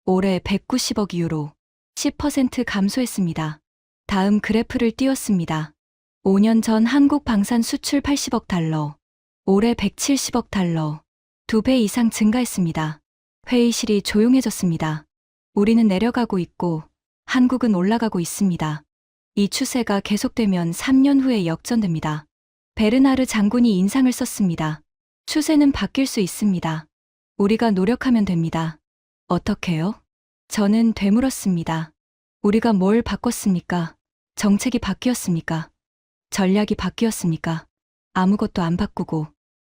올해 190억 유로, 10% 감소했습니다. 다음 그래프를 띄웠습니다. 5년 전 한국 방산 수출 80억 달러, 올해 170억 달러, 2배 이상 증가했습니다. 회의실이 조용해졌습니다. 우리는 내려가고 있고 한국은 올라가고 있습니다. 이 추세가 계속되면 3년 후에 역전됩니다. 베르나르 장군이 인상을 썼습니다. 추세는 바뀔 수 있습니다. 우리가 노력하면 됩니다. 어떻게요? 저는 되물었습니다. 우리가 뭘 바꿨습니까? 정책이 바뀌었습니까? 전략이 바뀌었습니까? 아무것도 안 바꾸고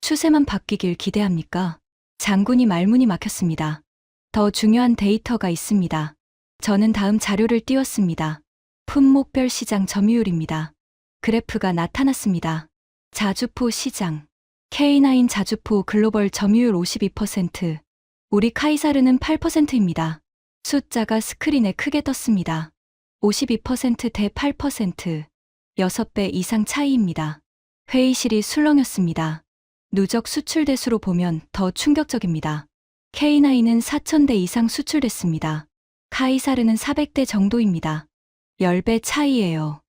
추세만 바뀌길 기대합니까? 장군이 말문이 막혔습니다. 더 중요한 데이터가 있습니다. 저는 다음 자료를 띄웠습니다. 품목별 시장 점유율입니다. 그래프가 나타났습니다. 자주포 시장. K9 자주포 글로벌 점유율 52%. 우리 카이사르는 8%입니다. 숫자가 스크린에 크게 떴습니다. 52%대 8%. 6배 이상 차이입니다. 회의실이 술렁였습니다. 누적 수출 대수로 보면 더 충격적입니다. K9은 4,000대 이상 수출됐습니다. 카이사르는 400대 정도입니다. 10배 차이예요.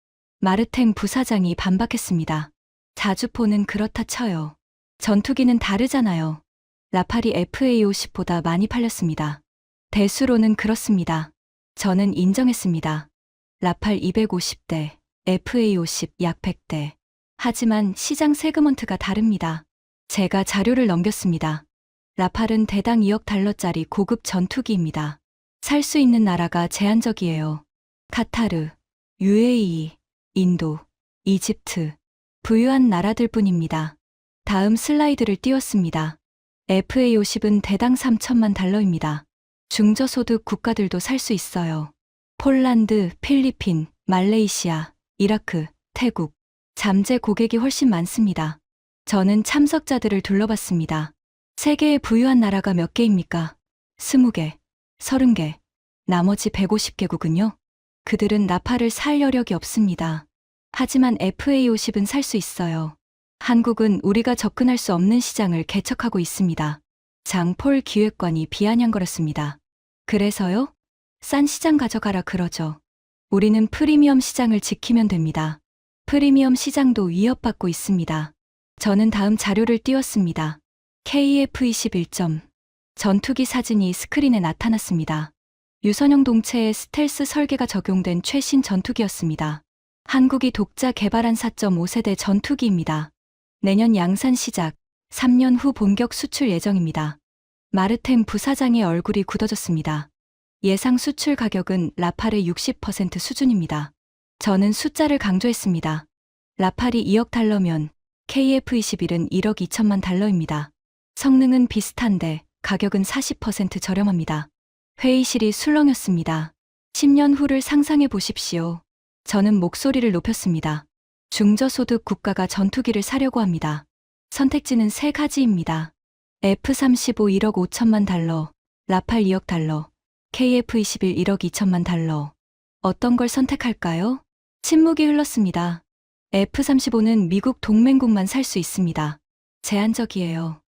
마르탱 부사장이 반박했습니다. 자주포는 그렇다 쳐요. 전투기는 다르잖아요. 라팔이 FA50보다 많이 팔렸습니다. 대수로는 그렇습니다. 저는 인정했습니다. 라팔 250대, FA50 약 100대. 하지만 시장 세그먼트가 다릅니다. 제가 자료를 넘겼습니다. 라팔은 대당 2억 달러짜리 고급 전투기입니다. 살 수 있는 나라가 제한적이에요. 카타르, UAE, 인도, 이집트, 부유한 나라들 뿐입니다. 다음 슬라이드를 띄웠습니다. FA50은 대당 3천만 달러입니다. 중저소득 국가들도 살 수 있어요. 폴란드, 필리핀, 말레이시아, 이라크, 태국. 잠재 고객이 훨씬 많습니다. 저는 참석자들을 둘러봤습니다. 세계의 부유한 나라가 몇 개입니까? 20개, 30개, 나머지 150개국은요? 그들은 라팔을 살 여력이 없습니다. 하지만 FA50은 살 수 있어요. 한국은 우리가 접근할 수 없는 시장을 개척하고 있습니다. 장폴 기획관이 비아냥거렸습니다. 그래서요? 싼 시장 가져가라 그러죠. 우리는 프리미엄 시장을 지키면 됩니다. 프리미엄 시장도 위협받고 있습니다. 저는 다음 자료를 띄웠습니다. KF-21점. 전투기 사진이 스크린에 나타났습니다. 유선형 동체에 스텔스 설계가 적용된 최신 전투기였습니다. 한국이 독자 개발한 4.5세대 전투기입니다. 내년 양산 시작, 3년 후 본격 수출 예정입니다. 마르탱 부사장의 얼굴이 굳어졌습니다. 예상 수출 가격은 라팔의 60% 수준입니다. 저는 숫자를 강조했습니다. 라팔이 2억 달러면 KF-21은 1억 2천만 달러입니다. 성능은 비슷한데 가격은 40% 저렴합니다. 회의실이 술렁였습니다. 10년 후를 상상해 보십시오. 저는 목소리를 높였습니다. 중저소득 국가가 전투기를 사려고 합니다. 선택지는 3가지입니다. F-35 1억 5천만 달러, 라팔 2억 달러, KF-21 1억 2천만 달러. 어떤 걸 선택할까요? 침묵이 흘렀습니다. F-35는 미국 동맹국만 살 수 있습니다. 제한적이에요.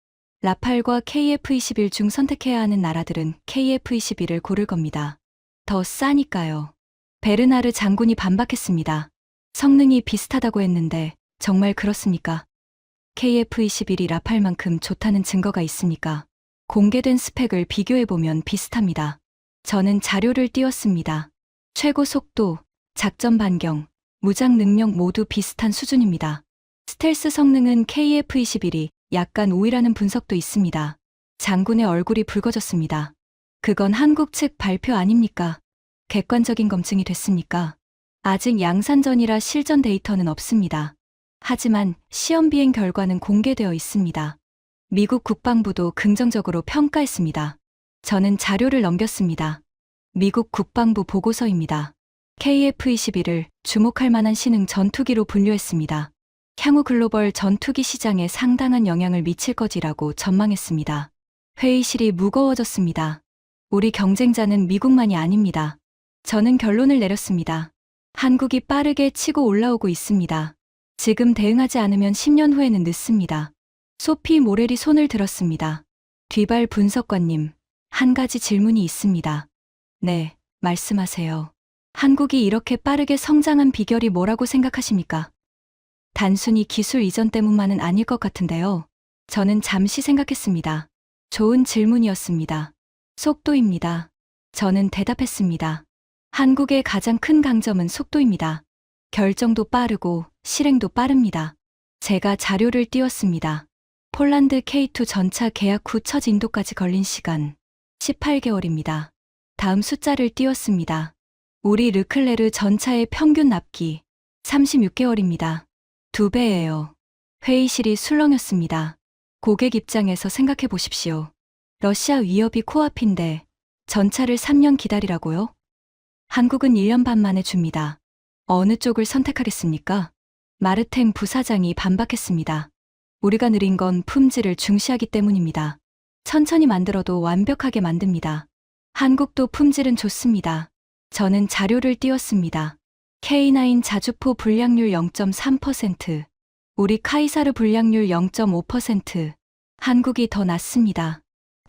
라팔과 KF-21 중 선택해야 하는 나라들은 KF-21을 고를 겁니다. 더 싸니까요. 베르나르 장군이 반박했습니다. 성능이 비슷하다고 했는데 정말 그렇습니까? KF-21이 라팔만큼 좋다는 증거가 있습니까? 공개된 스펙을 비교해보면 비슷합니다. 저는 자료를 띄웠습니다. 최고 속도, 작전 반경, 무장 능력 모두 비슷한 수준입니다. 스텔스 성능은 KF-21이 약간 우위라는 분석도 있습니다. 장군의 얼굴이 붉어졌습니다. 그건 한국 측 발표 아닙니까? 객관적인 검증이 됐습니까? 아직 양산전이라 실전 데이터는 없습니다. 하지만 시험 비행 결과는 공개되어 있습니다. 미국 국방부도 긍정적으로 평가했습니다. 저는 자료를 넘겼습니다. 미국 국방부 보고서입니다. KF-21을 주목할 만한 신흥 전투기로 분류했습니다. 향후 글로벌 전투기 시장에 상당한 영향을 미칠 것이라고 전망했습니다. 회의실이 무거워졌습니다. 우리 경쟁자는 미국만이 아닙니다. 저는 결론을 내렸습니다. 한국이 빠르게 치고 올라오고 있습니다. 지금 대응하지 않으면 10년 후에는 늦습니다. 소피 모렐이 손을 들었습니다. 뒤발 분석관님, 한 가지 질문이 있습니다. 네, 말씀하세요. 한국이 이렇게 빠르게 성장한 비결이 뭐라고 생각하십니까? 단순히 기술 이전 때문만은 아닐 것 같은데요. 저는 잠시 생각했습니다. 좋은 질문이었습니다. 속도입니다. 저는 대답했습니다. 한국의 가장 큰 강점은 속도입니다. 결정도 빠르고 실행도 빠릅니다. 제가 자료를 띄웠습니다. 폴란드 K2 전차 계약 후 첫 인도까지 걸린 시간 18개월입니다. 다음 숫자를 띄웠습니다. 우리 르클레르 전차의 평균 납기 36개월입니다. 2배예요. 회의실이 술렁였습니다. 고객 입장에서 생각해 보십시오. 러시아 위협이 코앞인데 전차를 3년 기다리라고요? 한국은 1년 반 만에 줍니다. 어느 쪽을 선택하겠습니까? 마르탱 부사장이 반박했습니다. 우리가 느린 건 품질을 중시하기 때문입니다. 천천히 만들어도 완벽하게 만듭니다. 한국도 품질은 좋습니다. 저는 자료를 띄웠습니다. K9 자주포 불량률 0.3%, 우리 카이사르 불량률 0.5%, 한국이 더 낮습니다.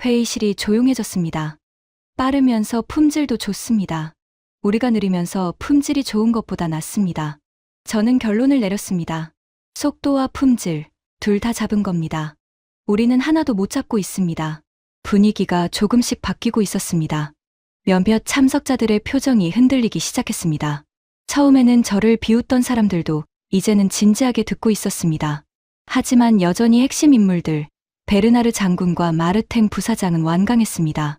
회의실이 조용해졌습니다. 빠르면서 품질도 좋습니다. 우리가 느리면서 품질이 좋은 것보다 낫습니다. 저는 결론을 내렸습니다. 속도와 품질, 둘 다 잡은 겁니다. 우리는 하나도 못 잡고 있습니다. 분위기가 조금씩 바뀌고 있었습니다. 몇몇 참석자들의 표정이 흔들리기 시작했습니다. 처음에는 저를 비웃던 사람들도 이제는 진지하게 듣고 있었습니다. 하지만 여전히 핵심 인물들, 베르나르 장군과 마르탱 부사장은 완강했습니다.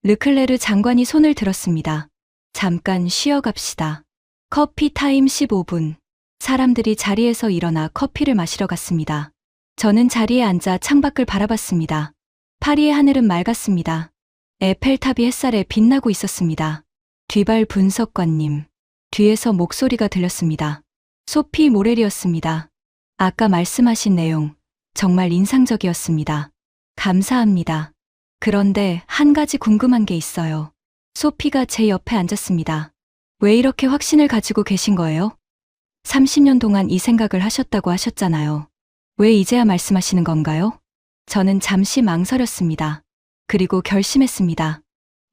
르클레르 장관이 손을 들었습니다. 잠깐 쉬어갑시다. 커피 타임 15분. 사람들이 자리에서 일어나 커피를 마시러 갔습니다. 저는 자리에 앉아 창밖을 바라봤습니다. 파리의 하늘은 맑았습니다. 에펠탑이 햇살에 빛나고 있었습니다. 뒤발 분석관님. 뒤에서 목소리가 들렸습니다. 소피 모렐이었습니다. 아까 말씀하신 내용 정말 인상적이었습니다. 감사합니다. 그런데 한 가지 궁금한 게 있어요. 소피가 제 옆에 앉았습니다. 왜 이렇게 확신을 가지고 계신 거예요? 30년 동안 이 생각을 하셨다고 하셨잖아요. 왜 이제야 말씀하시는 건가요? 저는 잠시 망설였습니다. 그리고 결심했습니다.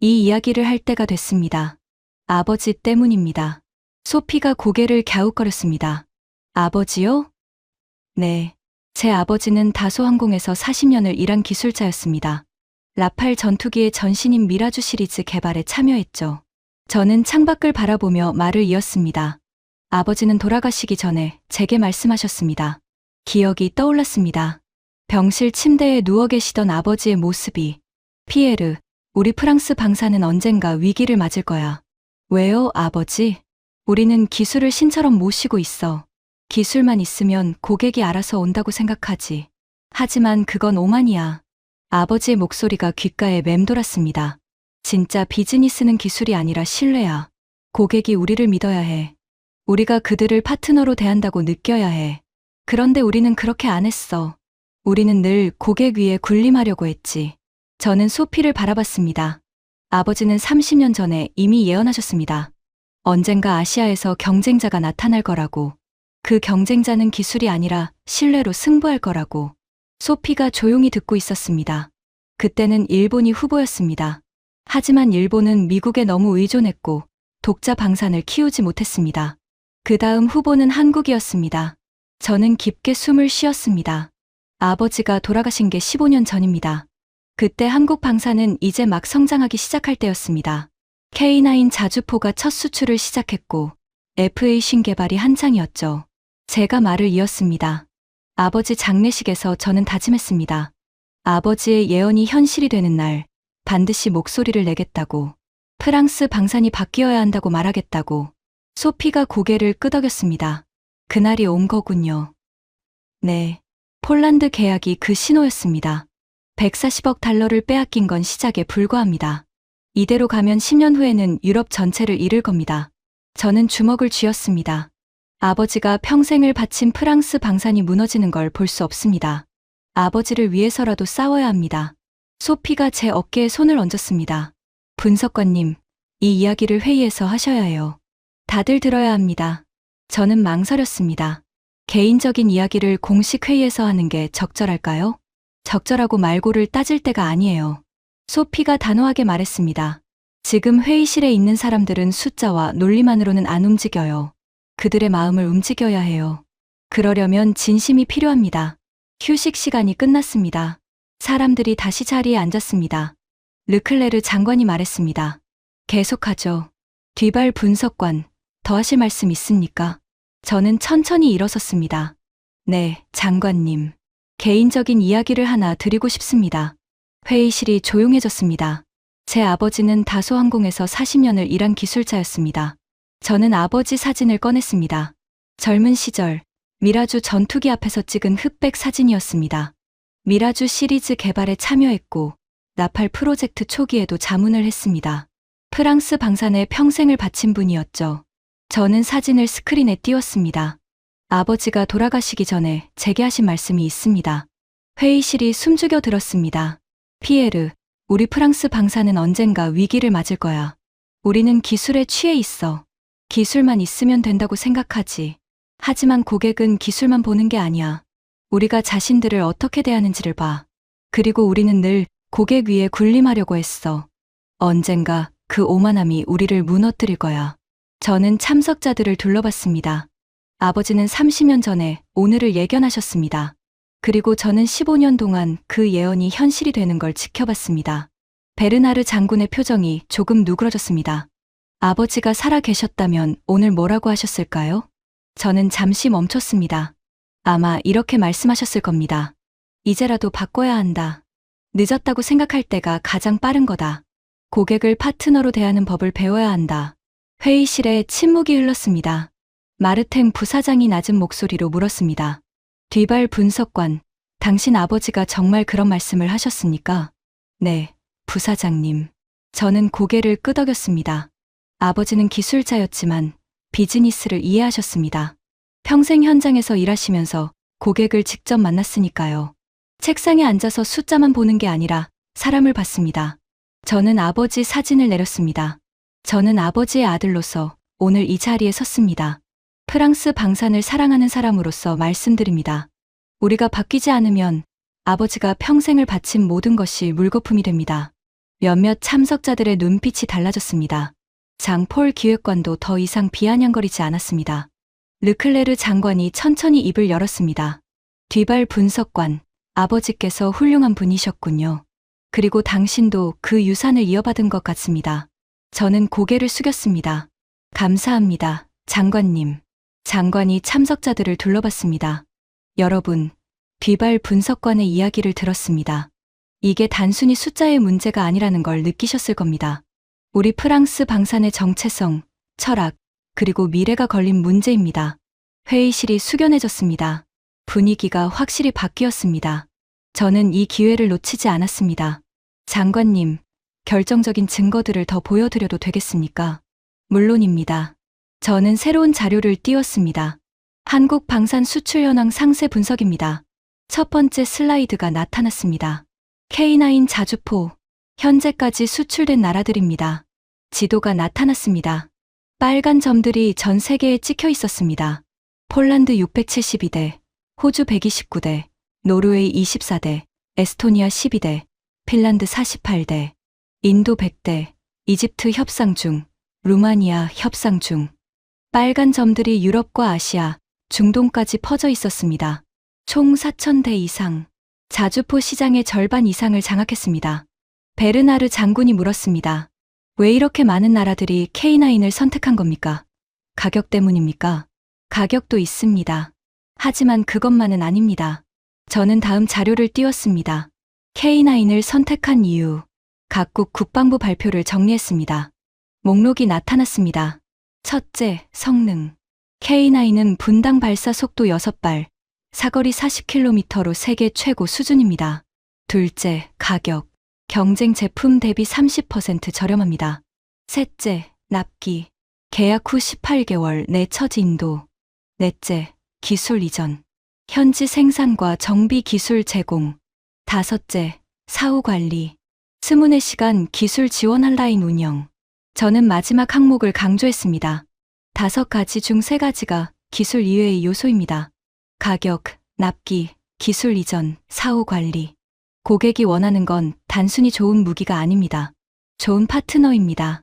이 이야기를 할 때가 됐습니다. 아버지 때문입니다. 소피가 고개를 갸웃거렸습니다. 아버지요? 네. 제 아버지는 다소항공에서 40년을 일한 기술자였습니다. 라팔 전투기의 전신인 미라주 시리즈 개발에 참여했죠. 저는 창밖을 바라보며 말을 이었습니다. 아버지는 돌아가시기 전에 제게 말씀하셨습니다. 기억이 떠올랐습니다. 병실 침대에 누워 계시던 아버지의 모습이. 피에르, 우리 프랑스 방사는 언젠가 위기를 맞을 거야. 왜요, 아버지? 우리는 기술을 신처럼 모시고 있어. 기술만 있으면 고객이 알아서 온다고 생각하지. 하지만 그건 오만이야. 아버지의 목소리가 귓가에 맴돌았습니다. 진짜 비즈니스는 기술이 아니라 신뢰야. 고객이 우리를 믿어야 해. 우리가 그들을 파트너로 대한다고 느껴야 해. 그런데 우리는 그렇게 안 했어. 우리는 늘 고객 위에 군림하려고 했지. 저는 소피를 바라봤습니다. 아버지는 30년 전에 이미 예언하셨습니다. 언젠가 아시아에서 경쟁자가 나타날 거라고. 그 경쟁자는 기술이 아니라 신뢰로 승부할 거라고. 소피가 조용히 듣고 있었습니다. 그때는 일본이 후보였습니다. 하지만 일본은 미국에 너무 의존했고 독자 방산을 키우지 못했습니다. 그 다음 후보는 한국이었습니다. 저는 깊게 숨을 쉬었습니다. 아버지가 돌아가신 게 15년 전입니다. 그때 한국 방산은 이제 막 성장하기 시작할 때였습니다. K9 자주포가 첫 수출을 시작했고 FA 신개발이 한창이었죠. 제가 말을 이었습니다. 아버지 장례식에서 저는 다짐했습니다. 아버지의 예언이 현실이 되는 날 반드시 목소리를 내겠다고. 프랑스 방산이 바뀌어야 한다고 말하겠다고. 소피가 고개를 끄덕였습니다. 그날이 온 거군요. 네. 폴란드 계약이 그 신호였습니다. 140억 달러를 빼앗긴 건 시작에 불과합니다. 이대로 가면 10년 후에는 유럽 전체를 잃을 겁니다. 저는 주먹을 쥐었습니다. 아버지가 평생을 바친 프랑스 방산이 무너지는 걸 볼 수 없습니다. 아버지를 위해서라도 싸워야 합니다. 소피가 제 어깨에 손을 얹었습니다. 분석관님, 이 이야기를 회의에서 하셔야 해요. 다들 들어야 합니다. 저는 망설였습니다. 개인적인 이야기를 공식 회의에서 하는 게 적절할까요? 적절하고 말고를 따질 때가 아니에요. 소피가 단호하게 말했습니다. 지금 회의실에 있는 사람들은 숫자와 논리만으로는 안 움직여요. 그들의 마음을 움직여야 해요. 그러려면 진심이 필요합니다. 휴식 시간이 끝났습니다. 사람들이 다시 자리에 앉았습니다. 르클레르 장관이 말했습니다. 계속하죠. 뒤발 분석관, 더 하실 말씀 있습니까? 저는 천천히 일어섰습니다. 네, 장관님. 개인적인 이야기를 하나 드리고 싶습니다. 회의실이 조용해졌습니다. 제 아버지는 다소항공에서 40년을 일한 기술자였습니다. 저는 아버지 사진을 꺼냈습니다. 젊은 시절, 미라주 전투기 앞에서 찍은 흑백 사진이었습니다. 미라주 시리즈 개발에 참여했고, 나팔 프로젝트 초기에도 자문을 했습니다. 프랑스 방산에 평생을 바친 분이었죠. 저는 사진을 스크린에 띄웠습니다. 아버지가 돌아가시기 전에 제게 하신 말씀이 있습니다. 회의실이 숨죽여 들었습니다. 피에르, 우리 프랑스 방산은 언젠가 위기를 맞을 거야. 우리는 기술에 취해 있어. 기술만 있으면 된다고 생각하지. 하지만 고객은 기술만 보는 게 아니야. 우리가 자신들을 어떻게 대하는지를 봐. 그리고 우리는 늘 고객 위에 군림하려고 했어. 언젠가 그 오만함이 우리를 무너뜨릴 거야. 저는 참석자들을 둘러봤습니다. 아버지는 30년 전에 오늘을 예견하셨습니다. 그리고 저는 15년 동안 그 예언이 현실이 되는 걸 지켜봤습니다. 베르나르 장군의 표정이 조금 누그러졌습니다. 아버지가 살아 계셨다면 오늘 뭐라고 하셨을까요? 저는 잠시 멈췄습니다. 아마 이렇게 말씀하셨을 겁니다. 이제라도 바꿔야 한다. 늦었다고 생각할 때가 가장 빠른 거다. 고객을 파트너로 대하는 법을 배워야 한다. 회의실에 침묵이 흘렀습니다. 마르탱 부사장이 낮은 목소리로 물었습니다. 뒤발 분석관, 당신 아버지가 정말 그런 말씀을 하셨습니까? 네, 부사장님. 저는 고개를 끄덕였습니다. 아버지는 기술자였지만 비즈니스를 이해하셨습니다. 평생 현장에서 일하시면서 고객을 직접 만났으니까요. 책상에 앉아서 숫자만 보는 게 아니라 사람을 봤습니다. 저는 아버지 사진을 내렸습니다. 저는 아버지의 아들로서 오늘 이 자리에 섰습니다. 프랑스 방산을 사랑하는 사람으로서 말씀드립니다. 우리가 바뀌지 않으면 아버지가 평생을 바친 모든 것이 물거품이 됩니다. 몇몇 참석자들의 눈빛이 달라졌습니다. 장폴 기획관도 더 이상 비아냥거리지 않았습니다. 르클레르 장관이 천천히 입을 열었습니다. 뒤발 분석관, 아버지께서 훌륭한 분이셨군요. 그리고 당신도 그 유산을 이어받은 것 같습니다. 저는 고개를 숙였습니다. 감사합니다, 장관님. 장관이 참석자들을 둘러봤습니다. 여러분, 뒤발 분석관의 이야기를 들었습니다. 이게 단순히 숫자의 문제가 아니라는 걸 느끼셨을 겁니다. 우리 프랑스 방산의 정체성, 철학, 그리고 미래가 걸린 문제입니다. 회의실이 숙연해졌습니다. 분위기가 확실히 바뀌었습니다. 저는 이 기회를 놓치지 않았습니다. 장관님, 결정적인 증거들을 더 보여드려도 되겠습니까? 물론입니다. 저는 새로운 자료를 띄웠습니다. 한국 방산 수출 현황 상세 분석입니다. 첫 번째 슬라이드가 나타났습니다. K9 자주포, 현재까지 수출된 나라들입니다. 지도가 나타났습니다. 빨간 점들이 전 세계에 찍혀 있었습니다. 폴란드 672대, 호주 129대, 노르웨이 24대, 에스토니아 12대, 핀란드 48대, 인도 100대, 이집트 협상 중, 루마니아 협상 중. 빨간 점들이 유럽과 아시아, 중동까지 퍼져 있었습니다. 총 4,000대 이상. 자주포 시장의 절반 이상을 장악했습니다. 베르나르 장군이 물었습니다. 왜 이렇게 많은 나라들이 K9을 선택한 겁니까? 가격 때문입니까? 가격도 있습니다. 하지만 그것만은 아닙니다. 저는 다음 자료를 띄웠습니다. K9을 선택한 이유. 각국 국방부 발표를 정리했습니다. 목록이 나타났습니다. 첫째, 성능. K9은 분당 발사 속도 6발, 사거리 40km로 세계 최고 수준입니다. 둘째, 가격. 경쟁 제품 대비 30% 저렴합니다. 셋째, 납기. 계약 후 18개월 내 처지 인도. 넷째, 기술 이전. 현지 생산과 정비 기술 제공. 다섯째, 사후 관리. 24시간 기술 지원 한라인 운영. 저는 마지막 항목을 강조했습니다. 5가지 중 3가지가 기술 이외의 요소입니다. 가격, 납기, 기술 이전, 사후 관리. 고객이 원하는 건 단순히 좋은 무기가 아닙니다. 좋은 파트너입니다.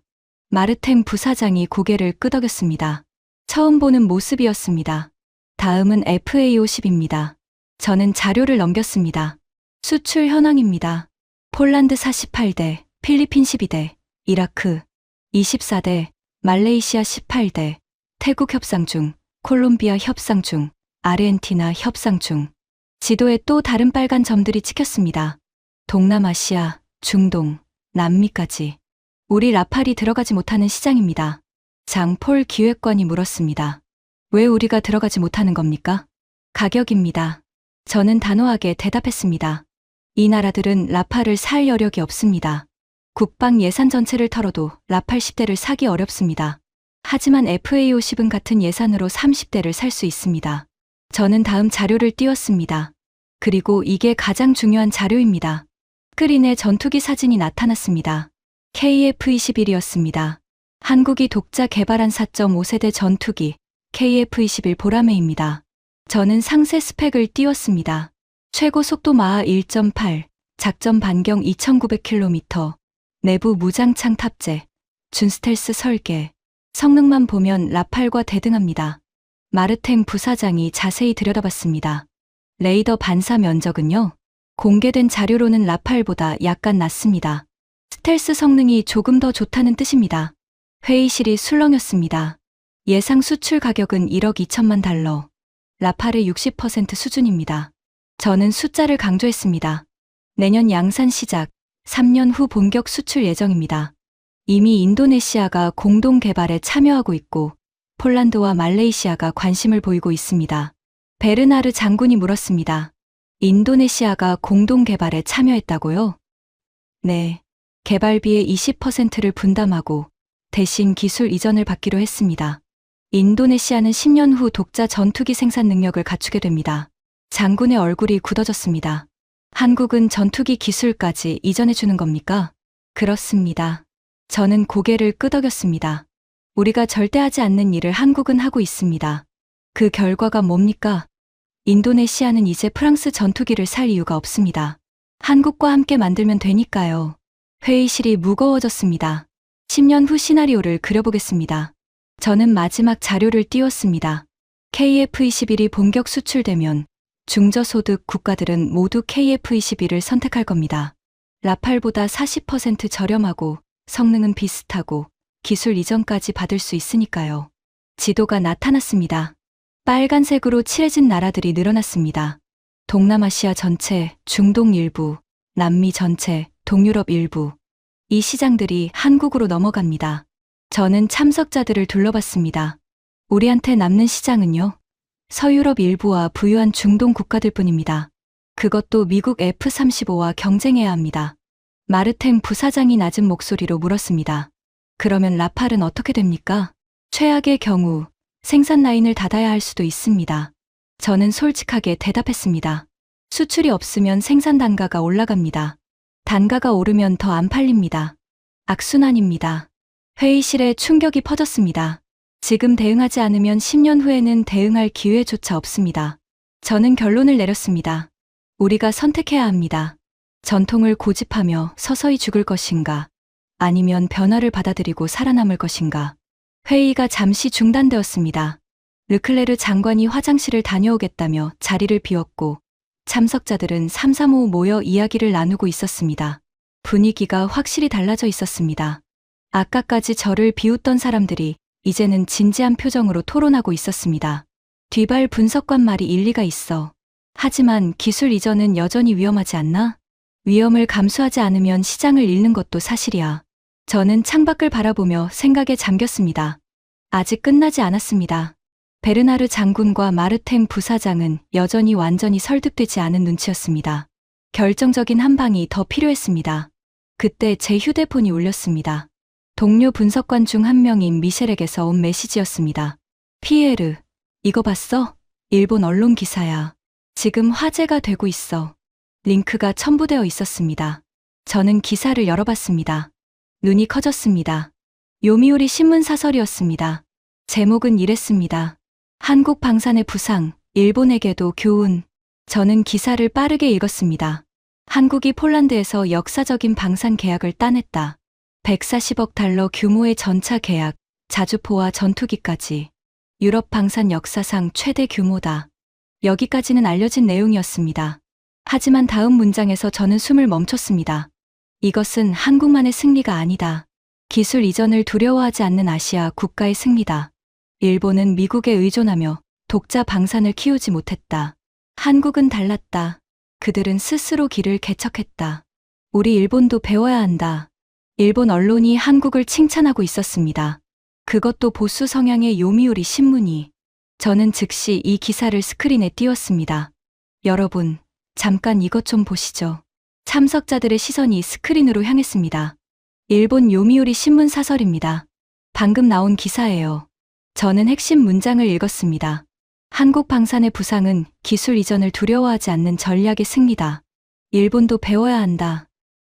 마르탱 부사장이 고개를 끄덕였습니다. 처음 보는 모습이었습니다. 다음은 FA50입니다. 저는 자료를 넘겼습니다. 수출 현황입니다. 폴란드 48대, 필리핀 12대, 이라크 24대, 말레이시아 18대, 태국 협상 중, 콜롬비아 협상 중, 아르헨티나 협상 중. 지도에 또 다른 빨간 점들이 찍혔습니다. 동남아시아, 중동, 남미까지. 우리 라팔이 들어가지 못하는 시장입니다. 장폴 기획관이 물었습니다. 왜 우리가 들어가지 못하는 겁니까? 가격입니다. 저는 단호하게 대답했습니다. 이 나라들은 라팔을 살 여력이 없습니다. 국방 예산 전체를 털어도 라팔 10대를 사기 어렵습니다. 하지만 FA50은 같은 예산으로 30대를 살 수 있습니다. 저는 다음 자료를 띄웠습니다. 그리고 이게 가장 중요한 자료입니다. 스크린에 전투기 사진이 나타났습니다. KF-21이었습니다. 한국이 독자 개발한 4.5세대 전투기 KF-21 보라매입니다. 저는 상세 스펙을 띄웠습니다. 최고 속도 마하 1.8, 작전 반경 2900km, 내부 무장창 탑재, 준스텔스 설계. 성능만 보면 라팔과 대등합니다. 마르탱 부사장이 자세히 들여다봤습니다. 레이더 반사 면적은요? 공개된 자료로는 라팔보다 약간 낮습니다. 스텔스 성능이 조금 더 좋다는 뜻입니다. 회의실이 술렁였습니다. 예상 수출 가격은 1억 2천만 달러. 라팔의 60% 수준입니다. 저는 숫자를 강조했습니다. 내년 양산 시작, 3년 후 본격 수출 예정입니다. 이미 인도네시아가 공동 개발에 참여하고 있고 폴란드와 말레이시아가 관심을 보이고 있습니다. 베르나르 장군이 물었습니다. 인도네시아가 공동 개발에 참여했다고요? 네. 개발비의 20%를 분담하고 대신 기술 이전을 받기로 했습니다. 인도네시아는 10년 후 독자 전투기 생산 능력을 갖추게 됩니다. 장군의 얼굴이 굳어졌습니다. 한국은 전투기 기술까지 이전해 주는 겁니까? 그렇습니다. 저는 고개를 끄덕였습니다. 우리가 절대 하지 않는 일을 한국은 하고 있습니다. 그 결과가 뭡니까? 인도네시아는 이제 프랑스 전투기를 살 이유가 없습니다. 한국과 함께 만들면 되니까요. 회의실이 무거워졌습니다. 10년 후 시나리오를 그려보겠습니다. 저는 마지막 자료를 띄웠습니다. KF-21이 본격 수출되면 중저소득 국가들은 모두 KF-21을 선택할 겁니다. 라팔보다 40% 저렴하고 성능은 비슷하고 기술 이전까지 받을 수 있으니까요. 지도가 나타났습니다. 빨간색으로 칠해진 나라들이 늘어났습니다. 동남아시아 전체, 중동 일부, 남미 전체, 동유럽 일부. 이 시장들이 한국으로 넘어갑니다. 저는 참석자들을 둘러봤습니다. 우리한테 남는 시장은요? 서유럽 일부와 부유한 중동 국가들 뿐입니다. 그것도 미국 F-35와 경쟁해야 합니다. 마르탱 부사장이 낮은 목소리로 물었습니다. 그러면 라팔은 어떻게 됩니까? 최악의 경우 생산 라인을 닫아야 할 수도 있습니다. 저는 솔직하게 대답했습니다. 수출이 없으면 생산 단가가 올라갑니다. 단가가 오르면 더 안 팔립니다. 악순환입니다. 회의실에 충격이 퍼졌습니다. 지금 대응하지 않으면 10년 후에는 대응할 기회조차 없습니다. 저는 결론을 내렸습니다. 우리가 선택해야 합니다. 전통을 고집하며 서서히 죽을 것인가, 아니면 변화를 받아들이고 살아남을 것인가. 회의가 잠시 중단되었습니다. 르클레르 장관이 화장실을 다녀오겠다며 자리를 비웠고 참석자들은 삼삼오오 모여 이야기를 나누고 있었습니다. 분위기가 확실히 달라져 있었습니다. 아까까지 저를 비웃던 사람들이 이제는 진지한 표정으로 토론하고 있었습니다. 뒤발 분석관 말이 일리가 있어. 하지만 기술 이전은 여전히 위험하지 않나? 위험을 감수하지 않으면 시장을 잃는 것도 사실이야. 저는 창밖을 바라보며 생각에 잠겼습니다. 아직 끝나지 않았습니다. 베르나르 장군과 마르탱 부사장은 여전히 완전히 설득되지 않은 눈치였습니다. 결정적인 한 방이 더 필요했습니다. 그때 제 휴대폰이 울렸습니다. 동료 분석관 중 한 명인 미셸에게서 온 메시지였습니다. 피에르, 이거 봤어? 일본 언론 기사야. 지금 화제가 되고 있어. 링크가 첨부되어 있었습니다. 저는 기사를 열어봤습니다. 눈이 커졌습니다. 요미우리 신문 사설이었습니다. 제목은 이랬습니다. 한국 방산의 부상, 일본에게도 교훈. 저는 기사를 빠르게 읽었습니다. 한국이 폴란드에서 역사적인 방산 계약을 따냈다. 140억 달러 규모의 전차 계약, 자주포와 전투기까지. 유럽 방산 역사상 최대 규모다. 여기까지는 알려진 내용이었습니다. 하지만 다음 문장에서 저는 숨을 멈췄습니다. 이것은 한국만의 승리가 아니다. 기술 이전을 두려워하지 않는 아시아 국가의 승리다. 일본은 미국에 의존하며 독자 방산을 키우지 못했다. 한국은 달랐다. 그들은 스스로 길을 개척했다. 우리 일본도 배워야 한다. 일본 언론이 한국을 칭찬하고 있었습니다. 그것도 보수 성향의 요미우리 신문이. 저는 즉시 이 기사를 스크린에 띄웠습니다. 여러분, 잠깐 이것 좀 보시죠. 참석자들의 시선이 스크린으로 향했습니다. 일본 요미우리 신문 사설입니다. 방금 나온 기사예요. 저는 핵심 문장을 읽었습니다. 한국 방산의 부상은 기술 이전을 두려워하지 않는 전략의 승리다. 일본도 배워야 한다.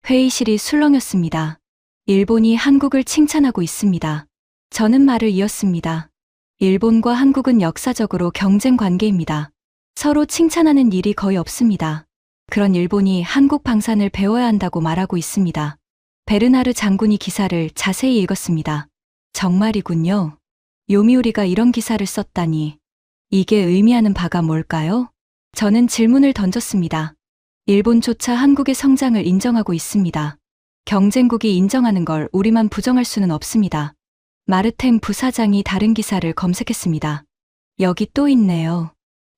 회의실이 술렁였습니다. 일본이 한국을 칭찬하고 있습니다. 저는 말을 이었습니다. 일본과 한국은 역사적으로 경쟁 관계입니다. 서로 칭찬하는 일이 거의 없습니다. 그런 일본이 한국 방산을 배워야 한다고 말하고 있습니다. 베르나르 장군이 기사를 자세히 읽었습니다. 정말이군요. 요미우리가 이런 기사를 썼다니. 이게 의미하는 바가 뭘까요? 저는 질문을 던졌습니다. 일본조차 한국의 성장을 인정하고 있습니다. 경쟁국이 인정하는 걸 우리만 부정할 수는 없습니다. 마르탱 부사장이 다른 기사를 검색했습니다. 여기 또 있네요.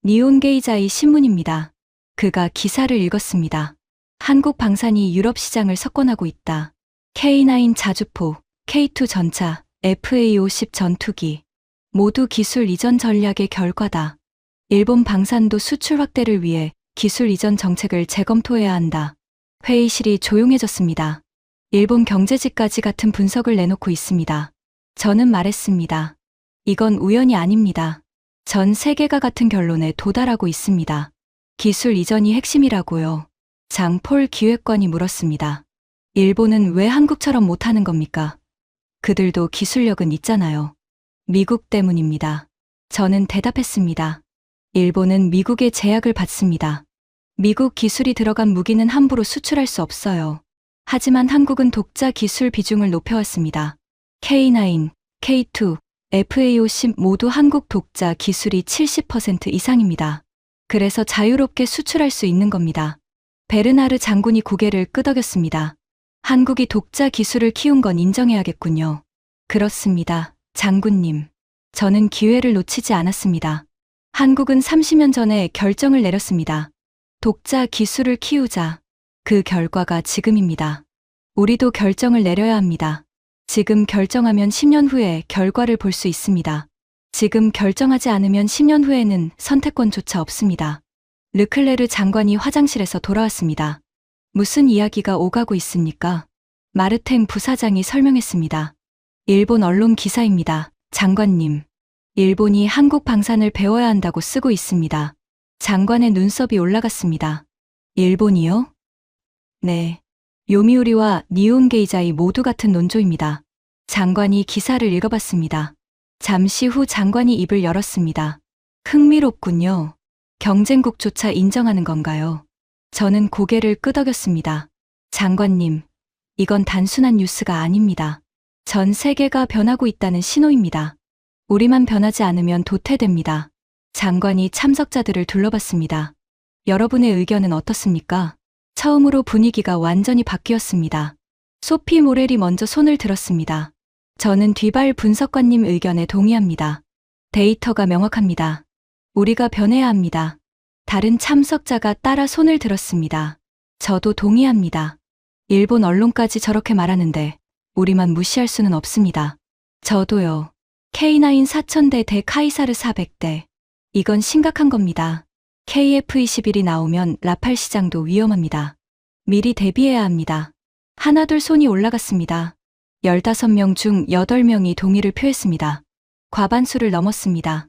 니온게이자이 신문입니다. 그가 기사를 읽었습니다. 한국 방산이 유럽 시장을 석권하고 있다. K9 자주포, K2 전차, FA50 전투기. 모두 기술 이전 전략의 결과다. 일본 방산도 수출 확대를 위해 기술 이전 정책을 재검토해야 한다. 회의실이 조용해졌습니다. 일본 경제지까지 같은 분석을 내놓고 있습니다. 저는 말했습니다. 이건 우연이 아닙니다. 전 세계가 같은 결론에 도달하고 있습니다. 기술 이전이 핵심이라고요. 장폴 기획관이 물었습니다. 일본은 왜 한국처럼 못하는 겁니까? 그들도 기술력은 있잖아요. 미국 때문입니다. 저는 대답했습니다. 일본은 미국의 제약을 받습니다. 미국 기술이 들어간 무기는 함부로 수출할 수 없어요. 하지만 한국은 독자 기술 비중을 높여왔습니다. K9, K2, FA50 모두 한국 독자 기술이 70% 이상입니다. 그래서 자유롭게 수출할 수 있는 겁니다. 베르나르 장군이 고개를 끄덕였습니다. 한국이 독자 기술을 키운 건 인정해야겠군요. 그렇습니다, 장군님. 저는 기회를 놓치지 않았습니다. 한국은 30년 전에 결정을 내렸습니다. 독자 기술을 키우자. 그 결과가 지금입니다. 우리도 결정을 내려야 합니다. 지금 결정하면 10년 후에 결과를 볼 수 있습니다. 지금 결정하지 않으면 10년 후에는 선택권조차 없습니다. 르클레르 장관이 화장실에서 돌아왔습니다. 무슨 이야기가 오가고 있습니까? 마르탱 부사장이 설명했습니다. 일본 언론 기사입니다, 장관님. 일본이 한국 방산을 배워야 한다고 쓰고 있습니다. 장관의 눈썹이 올라갔습니다. 일본이요? 네. 요미우리와 니온게이자이 모두 같은 논조입니다. 장관이 기사를 읽어봤습니다. 잠시 후 장관이 입을 열었습니다. 흥미롭군요. 경쟁국조차 인정하는 건가요? 저는 고개를 끄덕였습니다. 장관님, 이건 단순한 뉴스가 아닙니다. 전 세계가 변하고 있다는 신호입니다. 우리만 변하지 않으면 도태됩니다. 장관이 참석자들을 둘러봤습니다. 여러분의 의견은 어떻습니까? 처음으로 분위기가 완전히 바뀌었습니다. 소피 모렐이 먼저 손을 들었습니다. 저는 뒤발 분석관님 의견에 동의합니다. 데이터가 명확합니다. 우리가 변해야 합니다. 다른 참석자가 따라 손을 들었습니다. 저도 동의합니다. 일본 언론까지 저렇게 말하는데 우리만 무시할 수는 없습니다. 저도요. K9 4000대 대 카이사르 400대. 이건 심각한 겁니다. KF-21이 나오면 라팔 시장도 위험합니다. 미리 대비해야 합니다. 하나둘 손이 올라갔습니다. 15명 중 8명이 동의를 표했습니다. 과반수를 넘었습니다.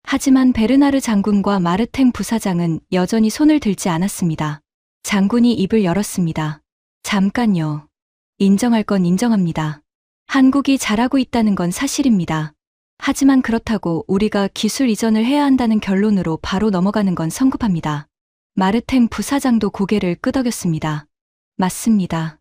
하지만 베르나르 장군과 마르탱 부사장은 여전히 손을 들지 않았습니다. 장군이 입을 열었습니다. 잠깐요. 인정할 건 인정합니다. 한국이 잘하고 있다는 건 사실입니다. 하지만 그렇다고 우리가 기술 이전을 해야 한다는 결론으로 바로 넘어가는 건 성급합니다. 마르탱 부사장도 고개를 끄덕였습니다. 맞습니다.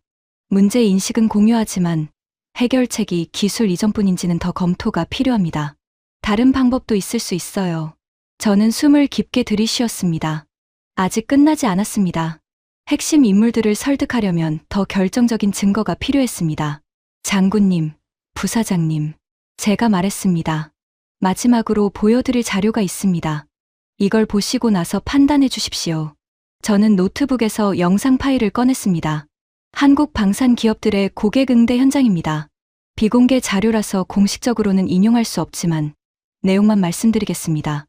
문제 인식은 공유하지만 해결책이 기술 이전뿐인지는 더 검토가 필요합니다. 다른 방법도 있을 수 있어요. 저는 숨을 깊게 들이쉬었습니다. 아직 끝나지 않았습니다. 핵심 인물들을 설득하려면 더 결정적인 증거가 필요했습니다. 장군님, 부사장님, 제가 말했습니다. 마지막으로 보여드릴 자료가 있습니다. 이걸 보시고 나서 판단해 주십시오. 저는 노트북에서 영상 파일을 꺼냈습니다. 한국 방산 기업들의 고객 응대 현장입니다. 비공개 자료라서 공식적으로는 인용할 수 없지만 내용만 말씀드리겠습니다.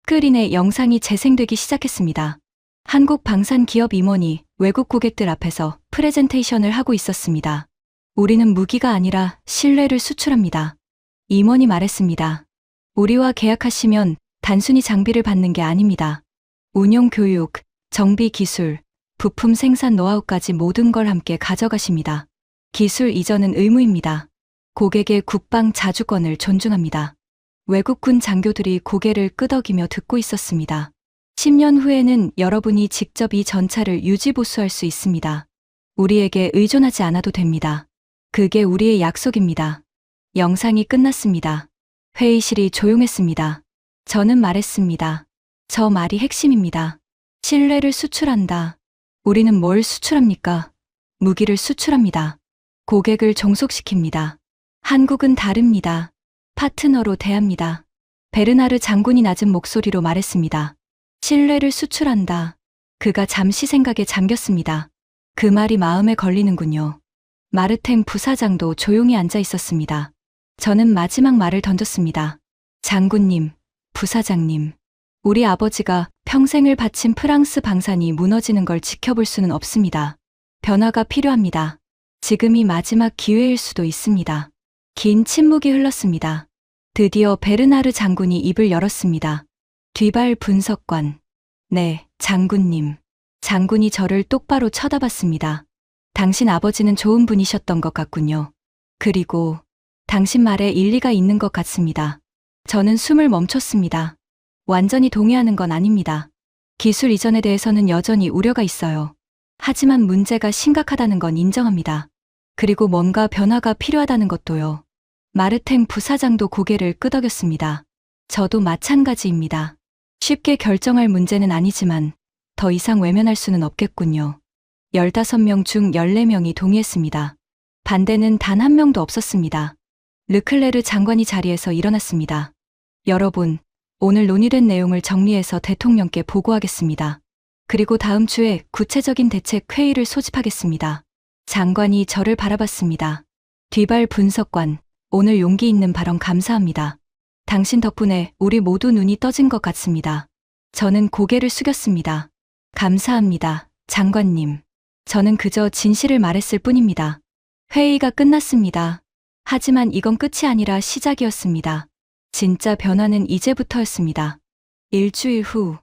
스크린에 영상이 재생되기 시작했습니다. 한국 방산 기업 임원이 외국 고객들 앞에서 프레젠테이션을 하고 있었습니다. 우리는 무기가 아니라 신뢰를 수출합니다. 임원이 말했습니다. 우리와 계약하시면 단순히 장비를 받는 게 아닙니다. 운용 교육, 정비 기술, 부품 생산 노하우까지 모든 걸 함께 가져가십니다. 기술 이전은 의무입니다. 고객의 국방 자주권을 존중합니다. 외국군 장교들이 고개를 끄덕이며 듣고 있었습니다. 10년 후에는 여러분이 직접 이 전차를 유지보수할 수 있습니다. 우리에게 의존하지 않아도 됩니다. 그게 우리의 약속입니다. 영상이 끝났습니다. 회의실이 조용했습니다. 저는 말했습니다. 저 말이 핵심입니다. 신뢰를 수출한다. 우리는 뭘 수출합니까? 무기를 수출합니다. 고객을 종속시킵니다. 한국은 다릅니다. 파트너로 대합니다. 베르나르 장군이 낮은 목소리로 말했습니다. 신뢰를 수출한다. 그가 잠시 생각에 잠겼습니다. 그 말이 마음에 걸리는군요. 마르탱 부사장도 조용히 앉아 있었습니다. 저는 마지막 말을 던졌습니다. 장군님, 부사장님, 우리 아버지가 평생을 바친 프랑스 방산이 무너지는 걸 지켜볼 수는 없습니다. 변화가 필요합니다. 지금이 마지막 기회일 수도 있습니다. 긴 침묵이 흘렀습니다. 드디어 베르나르 장군이 입을 열었습니다. 뒤발 분석관. 네, 장군님. 장군이 저를 똑바로 쳐다봤습니다. 당신 아버지는 좋은 분이셨던 것 같군요. 그리고 당신 말에 일리가 있는 것 같습니다. 저는 숨을 멈췄습니다. 완전히 동의하는 건 아닙니다. 기술 이전에 대해서는 여전히 우려가 있어요. 하지만 문제가 심각하다는 건 인정합니다. 그리고 뭔가 변화가 필요하다는 것도요. 마르탱 부사장도 고개를 끄덕였습니다. 저도 마찬가지입니다. 쉽게 결정할 문제는 아니지만 더 이상 외면할 수는 없겠군요. 15명 중 14명이 동의했습니다. 반대는 단 한 명도 없었습니다. 르클레르 장관이 자리에서 일어났습니다. 여러분, 오늘 논의된 내용을 정리해서 대통령께 보고하겠습니다. 그리고 다음 주에 구체적인 대책 회의를 소집하겠습니다. 장관이 저를 바라봤습니다. 뒤발 분석관, 오늘 용기 있는 발언 감사합니다. 당신 덕분에 우리 모두 눈이 떠진 것 같습니다. 저는 고개를 숙였습니다. 감사합니다, 장관님. 저는 그저 진실을 말했을 뿐입니다. 회의가 끝났습니다. 하지만 이건 끝이 아니라 시작이었습니다. 진짜 변화는 이제부터였습니다. 일주일 후,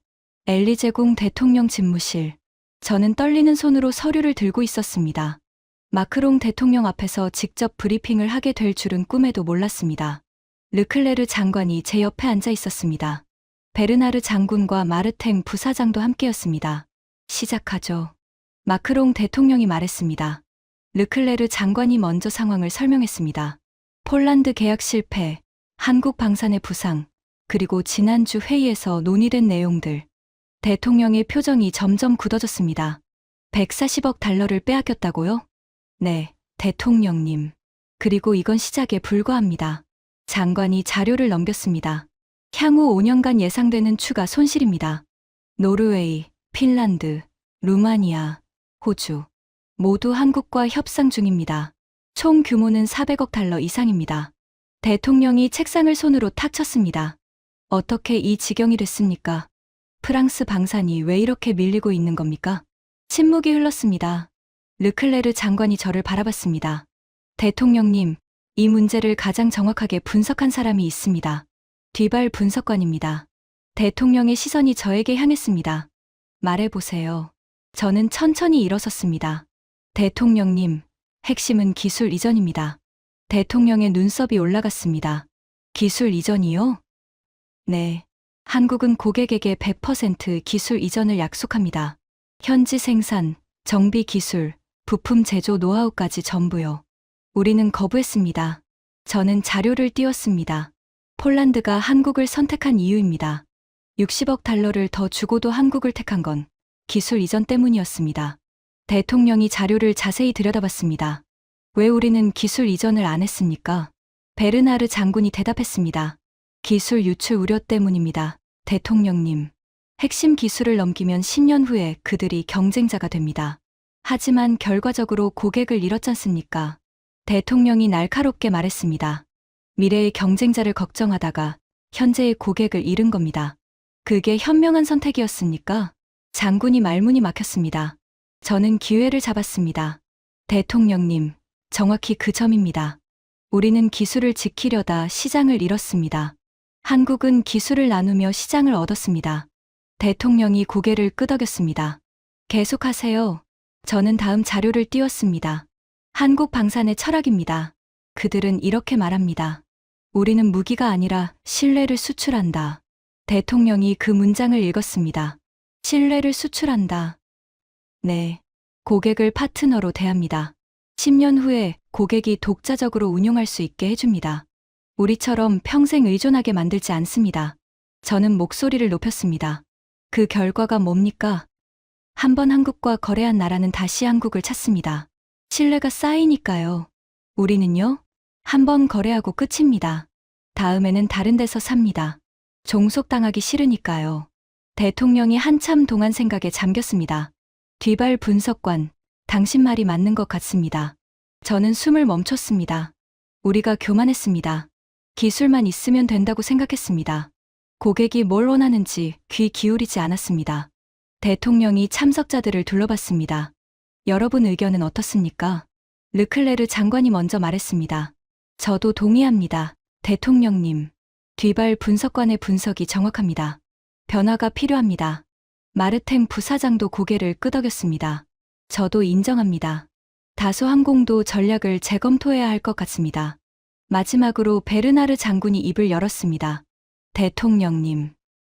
엘리제궁 대통령 집무실. 저는 떨리는 손으로 서류를 들고 있었습니다. 마크롱 대통령 앞에서 직접 브리핑을 하게 될 줄은 꿈에도 몰랐습니다. 르클레르 장관이 제 옆에 앉아 있었습니다. 베르나르 장군과 마르탱 부사장도 함께였습니다. 시작하죠. 마크롱 대통령이 말했습니다. 르클레르 장관이 먼저 상황을 설명했습니다. 폴란드 계약 실패, 한국 방산의 부상, 그리고 지난주 회의에서 논의된 내용들. 대통령의 표정이 점점 굳어졌습니다. 140억 달러를 빼앗겼다고요? 네, 대통령님. 그리고 이건 시작에 불과합니다. 장관이 자료를 넘겼습니다. 향후 5년간 예상되는 추가 손실입니다. 노르웨이, 핀란드, 루마니아, 호주 모두 한국과 협상 중입니다. 총 규모는 400억 달러 이상입니다. 대통령이 책상을 손으로 탁 쳤습니다. 어떻게 이 지경이 됐습니까? 프랑스 방산이 왜 이렇게 밀리고 있는 겁니까? 침묵이 흘렀습니다. 르클레르 장관이 저를 바라봤습니다. 대통령님, 이 문제를 가장 정확하게 분석한 사람이 있습니다. 뒤발 분석관입니다. 대통령의 시선이 저에게 향했습니다. 말해보세요. 저는 천천히 일어섰습니다. 대통령님, 핵심은 기술 이전입니다. 대통령의 눈썹이 올라갔습니다. 기술 이전이요? 네. 한국은 고객에게 100% 기술 이전을 약속합니다. 현지 생산, 정비 기술, 부품 제조 노하우까지 전부요. 우리는 거부했습니다. 저는 자료를 띄웠습니다. 폴란드가 한국을 선택한 이유입니다. 60억 달러를 더 주고도 한국을 택한 건 기술 이전 때문이었습니다. 대통령이 자료를 자세히 들여다봤습니다. 왜 우리는 기술 이전을 안 했습니까? 베르나르 장군이 대답했습니다. 기술 유출 우려 때문입니다. 대통령님. 핵심 기술을 넘기면 10년 후에 그들이 경쟁자가 됩니다. 하지만 결과적으로 고객을 잃었지 않습니까? 대통령이 날카롭게 말했습니다. 미래의 경쟁자를 걱정하다가 현재의 고객을 잃은 겁니다. 그게 현명한 선택이었습니까? 장군이 말문이 막혔습니다. 저는 기회를 잡았습니다. 대통령님, 정확히 그 점입니다. 우리는 기술을 지키려다 시장을 잃었습니다. 한국은 기술을 나누며 시장을 얻었습니다. 대통령이 고개를 끄덕였습니다. 계속하세요. 저는 다음 자료를 띄웠습니다. 한국 방산의 철학입니다. 그들은 이렇게 말합니다. 우리는 무기가 아니라 신뢰를 수출한다. 대통령이 그 문장을 읽었습니다. 신뢰를 수출한다. 네. 고객을 파트너로 대합니다. 10년 후에 고객이 독자적으로 운용할 수 있게 해줍니다. 우리처럼 평생 의존하게 만들지 않습니다. 저는 목소리를 높였습니다. 그 결과가 뭡니까? 한번 한국과 거래한 나라는 다시 한국을 찾습니다. 신뢰가 쌓이니까요. 우리는요? 한번 거래하고 끝입니다. 다음에는 다른 데서 삽니다. 종속당하기 싫으니까요. 대통령이 한참 동안 생각에 잠겼습니다. 뒤발 분석관, 당신 말이 맞는 것 같습니다. 저는 숨을 멈췄습니다. 우리가 교만했습니다. 기술만 있으면 된다고 생각했습니다. 고객이 뭘 원하는지 귀 기울이지 않았습니다. 대통령이 참석자들을 둘러봤습니다. 여러분 의견은 어떻습니까? 르클레르 장관이 먼저 말했습니다. 저도 동의합니다. 대통령님. 뒤발 분석관의 분석이 정확합니다. 변화가 필요합니다. 마르탱 부사장도 고개를 끄덕였습니다. 저도 인정합니다. 다소 항공도 전략을 재검토해야 할 것 같습니다. 마지막으로 베르나르 장군이 입을 열었습니다. 대통령님.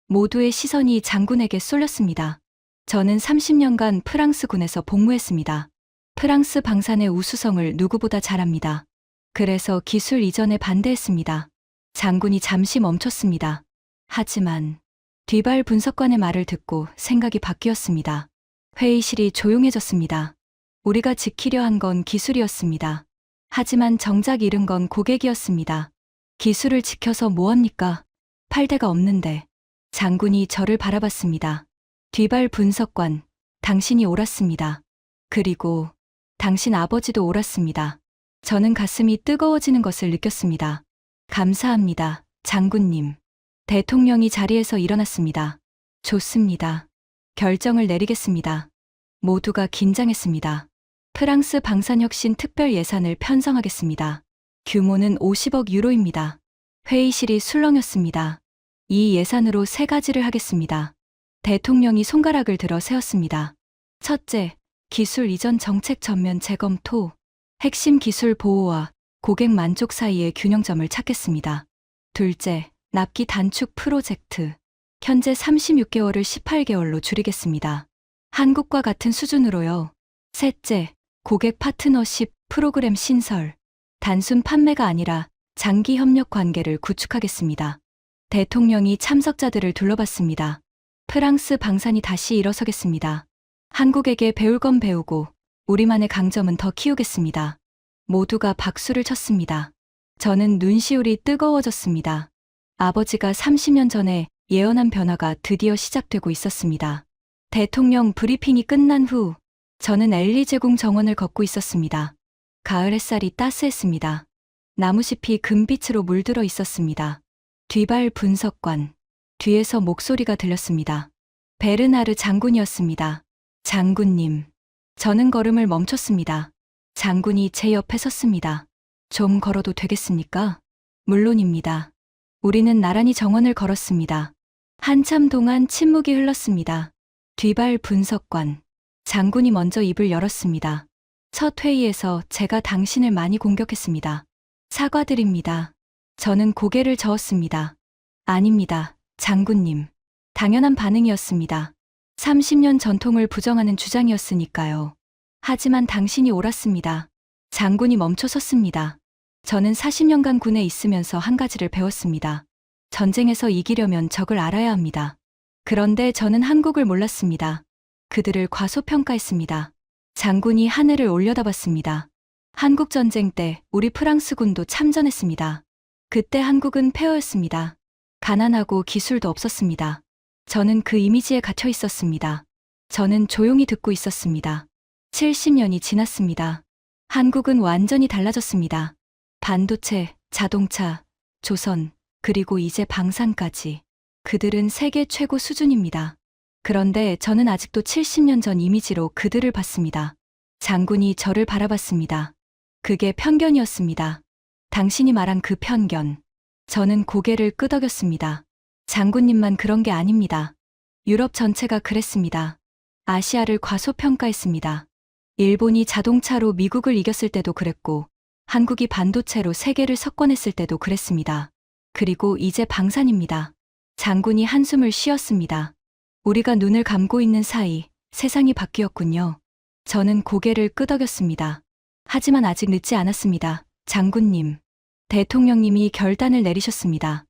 모두의 시선이 장군에게 쏠렸습니다. 저는 30년간 프랑스군에서 복무했습니다. 프랑스 방산의 우수성을 누구보다 잘 압니다. 그래서 기술 이전에 반대했습니다. 장군이 잠시 멈췄습니다. 하지만 뒤발 분석관의 말을 듣고 생각이 바뀌었습니다. 회의실이 조용해졌습니다. 우리가 지키려 한 건 기술이었습니다. 하지만 정작 잃은 건 고객이었습니다. 기술을 지켜서 뭐합니까? 팔 데가 없는데. 장군이 저를 바라봤습니다. 뒤발 분석관, 당신이 옳았습니다. 그리고 당신 아버지도 옳았습니다. 저는 가슴이 뜨거워지는 것을 느꼈습니다. 감사합니다, 장군님. 대통령이 자리에서 일어났습니다. 좋습니다. 결정을 내리겠습니다. 모두가 긴장했습니다. 프랑스 방산혁신 특별 예산을 편성하겠습니다. 규모는 50억 유로입니다. 회의실이 술렁였습니다. 이 예산으로 3가지를 하겠습니다. 대통령이 손가락을 들어 세웠습니다. 첫째, 기술 이전 정책 전면 재검토. 핵심 기술 보호와 고객 만족 사이의 균형점을 찾겠습니다. 둘째, 납기 단축 프로젝트. 현재 36개월을 18개월로 줄이겠습니다. 한국과 같은 수준으로요. 셋째, 고객 파트너십 프로그램 신설. 단순 판매가 아니라 장기 협력 관계를 구축하겠습니다. 대통령이 참석자들을 둘러봤습니다. 프랑스 방산이 다시 일어서겠습니다. 한국에게 배울 건 배우고 우리만의 강점은 더 키우겠습니다. 모두가 박수를 쳤습니다. 저는 눈시울이 뜨거워졌습니다. 아버지가 30년 전에 예언한 변화가 드디어 시작되고 있었습니다. 대통령 브리핑이 끝난 후 저는 엘리 제공 정원을 걷고 있었습니다. 가을 햇살이 따스했습니다. 나무숲이 금빛으로 물들어 있었습니다. 뒤발 분석관. 뒤에서 목소리가 들렸습니다. 베르나르 장군이었습니다. 장군님. 저는 걸음을 멈췄습니다. 장군이 제 옆에 섰습니다. 좀 걸어도 되겠습니까? 물론입니다. 우리는 나란히 정원을 걸었습니다. 한참 동안 침묵이 흘렀습니다. 뒤발 분석관. 장군이 먼저 입을 열었습니다. 첫 회의에서 제가 당신을 많이 공격했습니다. 사과드립니다. 저는 고개를 저었습니다. 아닙니다, 장군님. 당연한 반응이었습니다. 30년 전통을 부정하는 주장이었으니까요. 하지만 당신이 옳았습니다. 장군이 멈춰 섰습니다. 저는 40년간 군에 있으면서 한 가지를 배웠습니다. 전쟁에서 이기려면 적을 알아야 합니다. 그런데 저는 한국을 몰랐습니다. 그들을 과소평가했습니다. 장군이 하늘을 올려다봤습니다. 한국전쟁 때 우리 프랑스군도 참전했습니다. 그때 한국은 폐허였습니다. 가난하고 기술도 없었습니다. 저는 그 이미지에 갇혀 있었습니다. 저는 조용히 듣고 있었습니다. 70년이 지났습니다. 한국은 완전히 달라졌습니다. 반도체, 자동차, 조선, 그리고 이제 방산까지. 그들은 세계 최고 수준입니다. 그런데 저는 아직도 70년 전 이미지로 그들을 봤습니다. 장군이 저를 바라봤습니다. 그게 편견이었습니다. 당신이 말한 그 편견. 저는 고개를 끄덕였습니다. 장군님만 그런 게 아닙니다. 유럽 전체가 그랬습니다. 아시아를 과소평가했습니다. 일본이 자동차로 미국을 이겼을 때도 그랬고, 한국이 반도체로 세계를 석권했을 때도 그랬습니다. 그리고 이제 방산입니다. 장군이 한숨을 쉬었습니다. 우리가 눈을 감고 있는 사이 세상이 바뀌었군요. 저는 고개를 끄덕였습니다. 하지만 아직 늦지 않았습니다. 장군님. 대통령님이 결단을 내리셨습니다.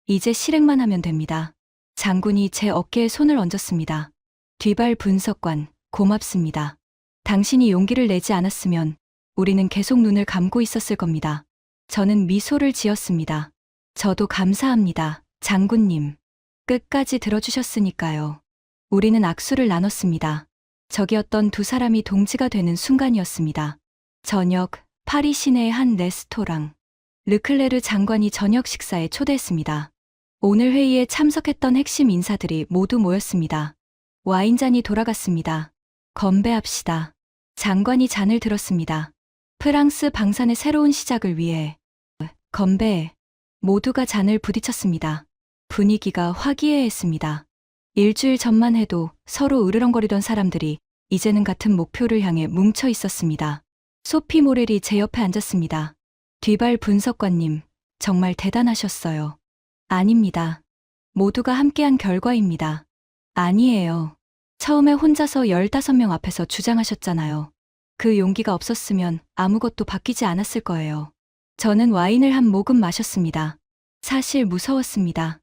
이제 실행만 하면 됩니다. 장군이 제 어깨에 손을 얹었습니다. 뒤발 분석관, 고맙습니다. 당신이 용기를 내지 않았으면 우리는 계속 눈을 감고 있었을 겁니다. 저는 미소를 지었습니다. 저도 감사합니다, 장군님. 끝까지 들어주셨으니까요. 우리는 악수를 나눴습니다. 적이었던 두 사람이 동지가 되는 순간이었습니다. 저녁, 파리 시내의 한 레스토랑. 르클레르 장관이 저녁 식사에 초대했습니다. 오늘 회의에 참석했던 핵심 인사들이 모두 모였습니다. 와인잔이 돌아갔습니다. 건배합시다. 장관이 잔을 들었습니다. 프랑스 방산의 새로운 시작을 위해. 건배. 모두가 잔을 부딪혔습니다. 분위기가 화기애애했습니다. 일주일 전만 해도 서로 으르렁거리던 사람들이 이제는 같은 목표를 향해 뭉쳐 있었습니다. 소피 모렐이 제 옆에 앉았습니다. 뒤발 분석관님, 정말 대단하셨어요. 아닙니다. 모두가 함께한 결과입니다. 아니에요. 처음에 혼자서 15명 앞에서 주장하셨잖아요. 그 용기가 없었으면 아무것도 바뀌지 않았을 거예요. 저는 와인을 한 모금 마셨습니다. 사실 무서웠습니다.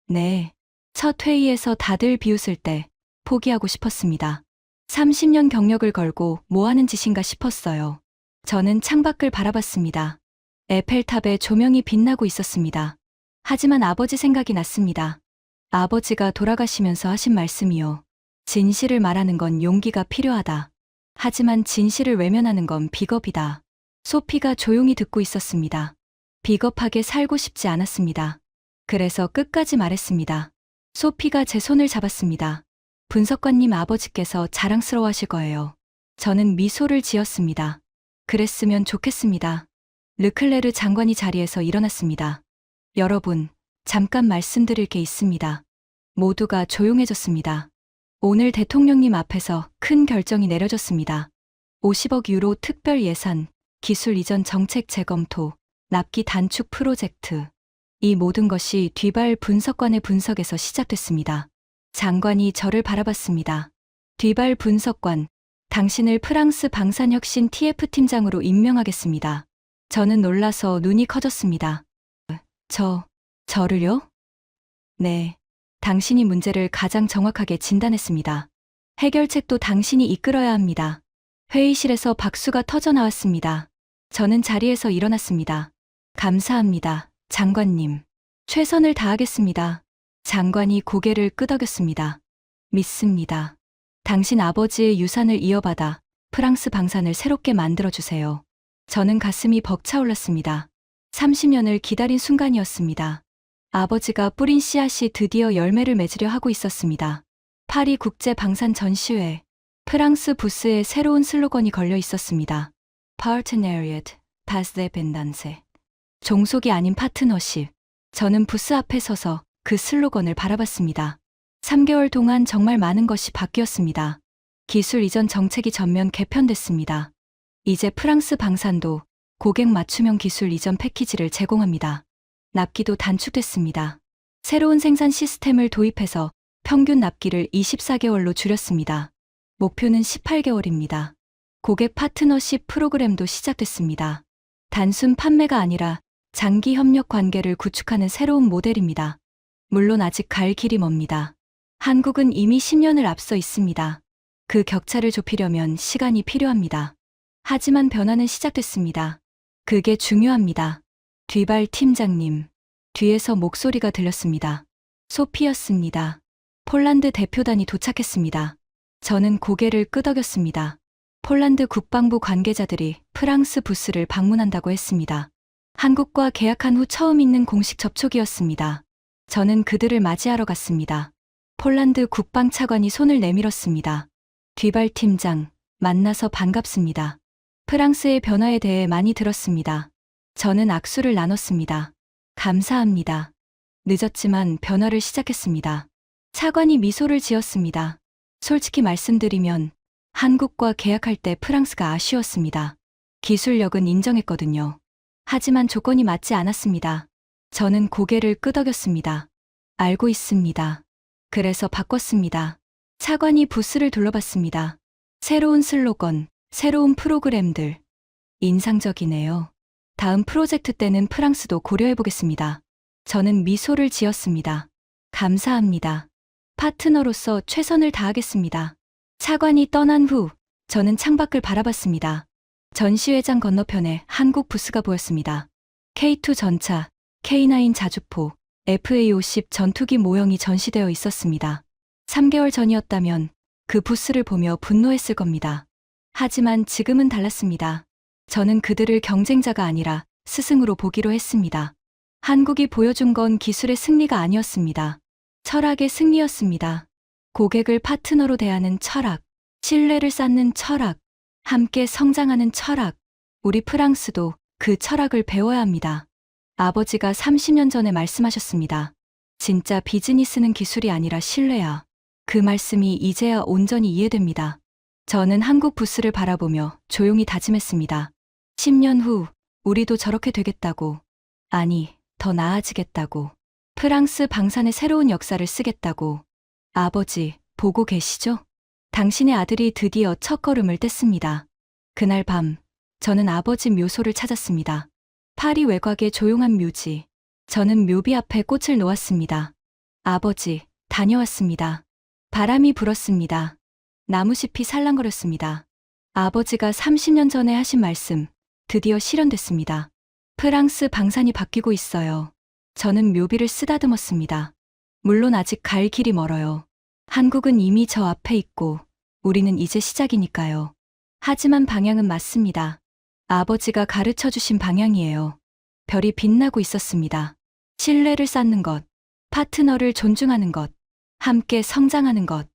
네. 첫 회의에서 다들 비웃을 때 포기하고 싶었습니다. 30년 경력을 걸고 뭐 하는 짓인가 싶었어요. 저는 창밖을 바라봤습니다. 에펠탑에 조명이 빛나고 있었습니다. 하지만 아버지 생각이 났습니다. 아버지가 돌아가시면서 하신 말씀이요. 진실을 말하는 건 용기가 필요하다. 하지만 진실을 외면하는 건 비겁이다. 소피가 조용히 듣고 있었습니다. 비겁하게 살고 싶지 않았습니다. 그래서 끝까지 말했습니다. 소피가 제 손을 잡았습니다. 분석관님 아버지께서 자랑스러워하실 거예요. 저는 미소를 지었습니다. 그랬으면 좋겠습니다. 르클레르 장관이 자리에서 일어났습니다. 여러분, 잠깐 말씀드릴 게 있습니다. 모두가 조용해졌습니다. 오늘 대통령님 앞에서 큰 결정이 내려졌습니다. 50억 유로 특별 예산, 기술 이전 정책 재검토, 납기 단축 프로젝트. 이 모든 것이 뒤발 분석관의 분석에서 시작됐습니다. 장관이 저를 바라봤습니다. 뒤발 분석관, 당신을 프랑스 방산혁신 TF팀장으로 임명하겠습니다. 저는 놀라서 눈이 커졌습니다. 저를요? 네. 당신이 문제를 가장 정확하게 진단했습니다. 해결책도 당신이 이끌어야 합니다. 회의실에서 박수가 터져 나왔습니다. 저는 자리에서 일어났습니다. 감사합니다, 장관님. 최선을 다하겠습니다. 장관이 고개를 끄덕였습니다. 믿습니다. 당신 아버지의 유산을 이어받아 프랑스 방산을 새롭게 만들어주세요. 저는 가슴이 벅차올랐습니다. 30년을 기다린 순간이었습니다. 아버지가 뿌린 씨앗이 드디어 열매를 맺으려 하고 있었습니다. 파리 국제 방산 전시회. 프랑스 부스에 새로운 슬로건이 걸려 있었습니다. Partenariat, pas dépendance. 종속이 아닌 파트너십. 저는 부스 앞에 서서 그 슬로건을 바라봤습니다. 3개월 동안 정말 많은 것이 바뀌었습니다. 기술 이전 정책이 전면 개편됐습니다. 이제 프랑스 방산도 고객 맞춤형 기술 이전 패키지를 제공합니다. 납기도 단축됐습니다. 새로운 생산 시스템을 도입해서 평균 납기를 24개월로 줄였습니다. 목표는 18개월입니다. 고객 파트너십 프로그램도 시작됐습니다. 단순 판매가 아니라 장기 협력 관계를 구축하는 새로운 모델입니다. 물론 아직 갈 길이 멉니다. 한국은 이미 10년을 앞서 있습니다. 그 격차를 좁히려면 시간이 필요합니다. 하지만 변화는 시작됐습니다. 그게 중요합니다. 뒤발 팀장님. 뒤에서 목소리가 들렸습니다. 소피였습니다. 폴란드 대표단이 도착했습니다. 저는 고개를 끄덕였습니다. 폴란드 국방부 관계자들이 프랑스 부스를 방문한다고 했습니다. 한국과 계약한 후 처음 있는 공식 접촉이었습니다. 저는 그들을 맞이하러 갔습니다. 폴란드 국방차관이 손을 내밀었습니다. 뒤발 팀장, 만나서 반갑습니다. 프랑스의 변화에 대해 많이 들었습니다. 저는 악수를 나눴습니다. 감사합니다. 늦었지만 변화를 시작했습니다. 차관이 미소를 지었습니다. 솔직히 말씀드리면 한국과 계약할 때 프랑스가 아쉬웠습니다. 기술력은 인정했거든요. 하지만 조건이 맞지 않았습니다. 저는 고개를 끄덕였습니다. 알고 있습니다. 그래서 바꿨습니다. 차관이 부스를 둘러봤습니다. 새로운 슬로건, 새로운 프로그램들. 인상적이네요. 다음 프로젝트 때는 프랑스도 고려해보겠습니다. 저는 미소를 지었습니다. 감사합니다. 파트너로서 최선을 다하겠습니다. 차관이 떠난 후 저는 창밖을 바라봤습니다. 전시회장 건너편에 한국 부스가 보였습니다. K2 전차, K9 자주포, FA50 전투기 모형이 전시되어 있었습니다. 3개월 전이었다면 그 부스를 보며 분노했을 겁니다. 하지만 지금은 달랐습니다. 저는 그들을 경쟁자가 아니라 스승으로 보기로 했습니다. 한국이 보여준 건 기술의 승리가 아니었습니다. 철학의 승리였습니다. 고객을 파트너로 대하는 철학, 신뢰를 쌓는 철학, 함께 성장하는 철학. 우리 프랑스도 그 철학을 배워야 합니다. 아버지가 30년 전에 말씀하셨습니다. 진짜 비즈니스는 기술이 아니라 신뢰야. 그 말씀이 이제야 온전히 이해됩니다. 저는 한국 부스를 바라보며 조용히 다짐했습니다. 10년 후 우리도 저렇게 되겠다고. 아니, 더 나아지겠다고. 프랑스 방산의 새로운 역사를 쓰겠다고. 아버지, 보고 계시죠? 당신의 아들이 드디어 첫걸음을 뗐습니다. 그날 밤, 저는 아버지 묘소를 찾았습니다. 파리 외곽의 조용한 묘지. 저는 묘비 앞에 꽃을 놓았습니다. 아버지, 다녀왔습니다. 바람이 불었습니다. 나무잎이 살랑거렸습니다. 아버지가 30년 전에 하신 말씀, 드디어 실현됐습니다. 프랑스 방산이 바뀌고 있어요. 저는 묘비를 쓰다듬었습니다. 물론 아직 갈 길이 멀어요. 한국은 이미 저 앞에 있고 우리는 이제 시작이니까요. 하지만 방향은 맞습니다. 아버지가 가르쳐 주신 방향이에요. 별이 빛나고 있었습니다. 신뢰를 쌓는 것, 파트너를 존중하는 것, 함께 성장하는 것.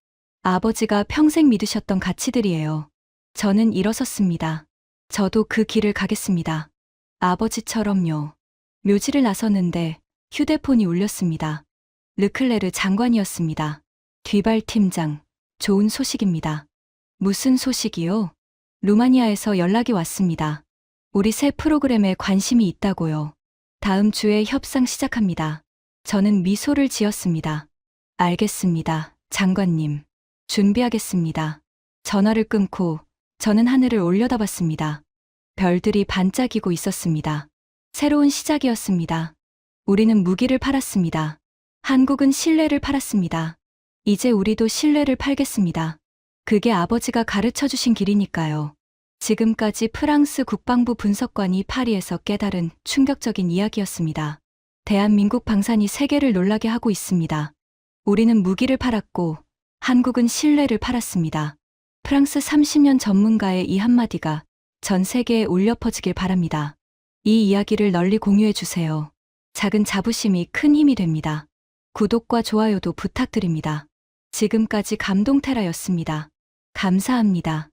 아버지가 평생 믿으셨던 가치들이에요. 저는 일어섰습니다. 저도 그 길을 가겠습니다. 아버지처럼요. 묘지를 나섰는데 휴대폰이 울렸습니다. 르클레르 장관이었습니다. 뒤발 팀장, 좋은 소식입니다. 무슨 소식이요? 루마니아에서 연락이 왔습니다. 우리 새 프로그램에 관심이 있다고요. 다음 주에 협상 시작합니다. 저는 미소를 지었습니다. 알겠습니다, 장관님. 준비하겠습니다. 전화를 끊고 저는 하늘을 올려다봤습니다. 별들이 반짝이고 있었습니다. 새로운 시작이었습니다. 우리는 무기를 팔았습니다. 한국은 신뢰를 팔았습니다. 이제 우리도 신뢰를 팔겠습니다. 그게 아버지가 가르쳐 주신 길이니까요. 지금까지 프랑스 국방부 분석관이 파리에서 깨달은 충격적인 이야기였습니다. 대한민국 방산이 세계를 놀라게 하고 있습니다. 우리는 무기를 팔았고 한국은 신뢰를 팔았습니다. 프랑스 30년 전문가의 이 한마디가 전 세계에 울려 퍼지길 바랍니다. 이 이야기를 널리 공유해 주세요. 작은 자부심이 큰 힘이 됩니다. 구독과 좋아요도 부탁드립니다. 지금까지 감동테라였습니다. 감사합니다.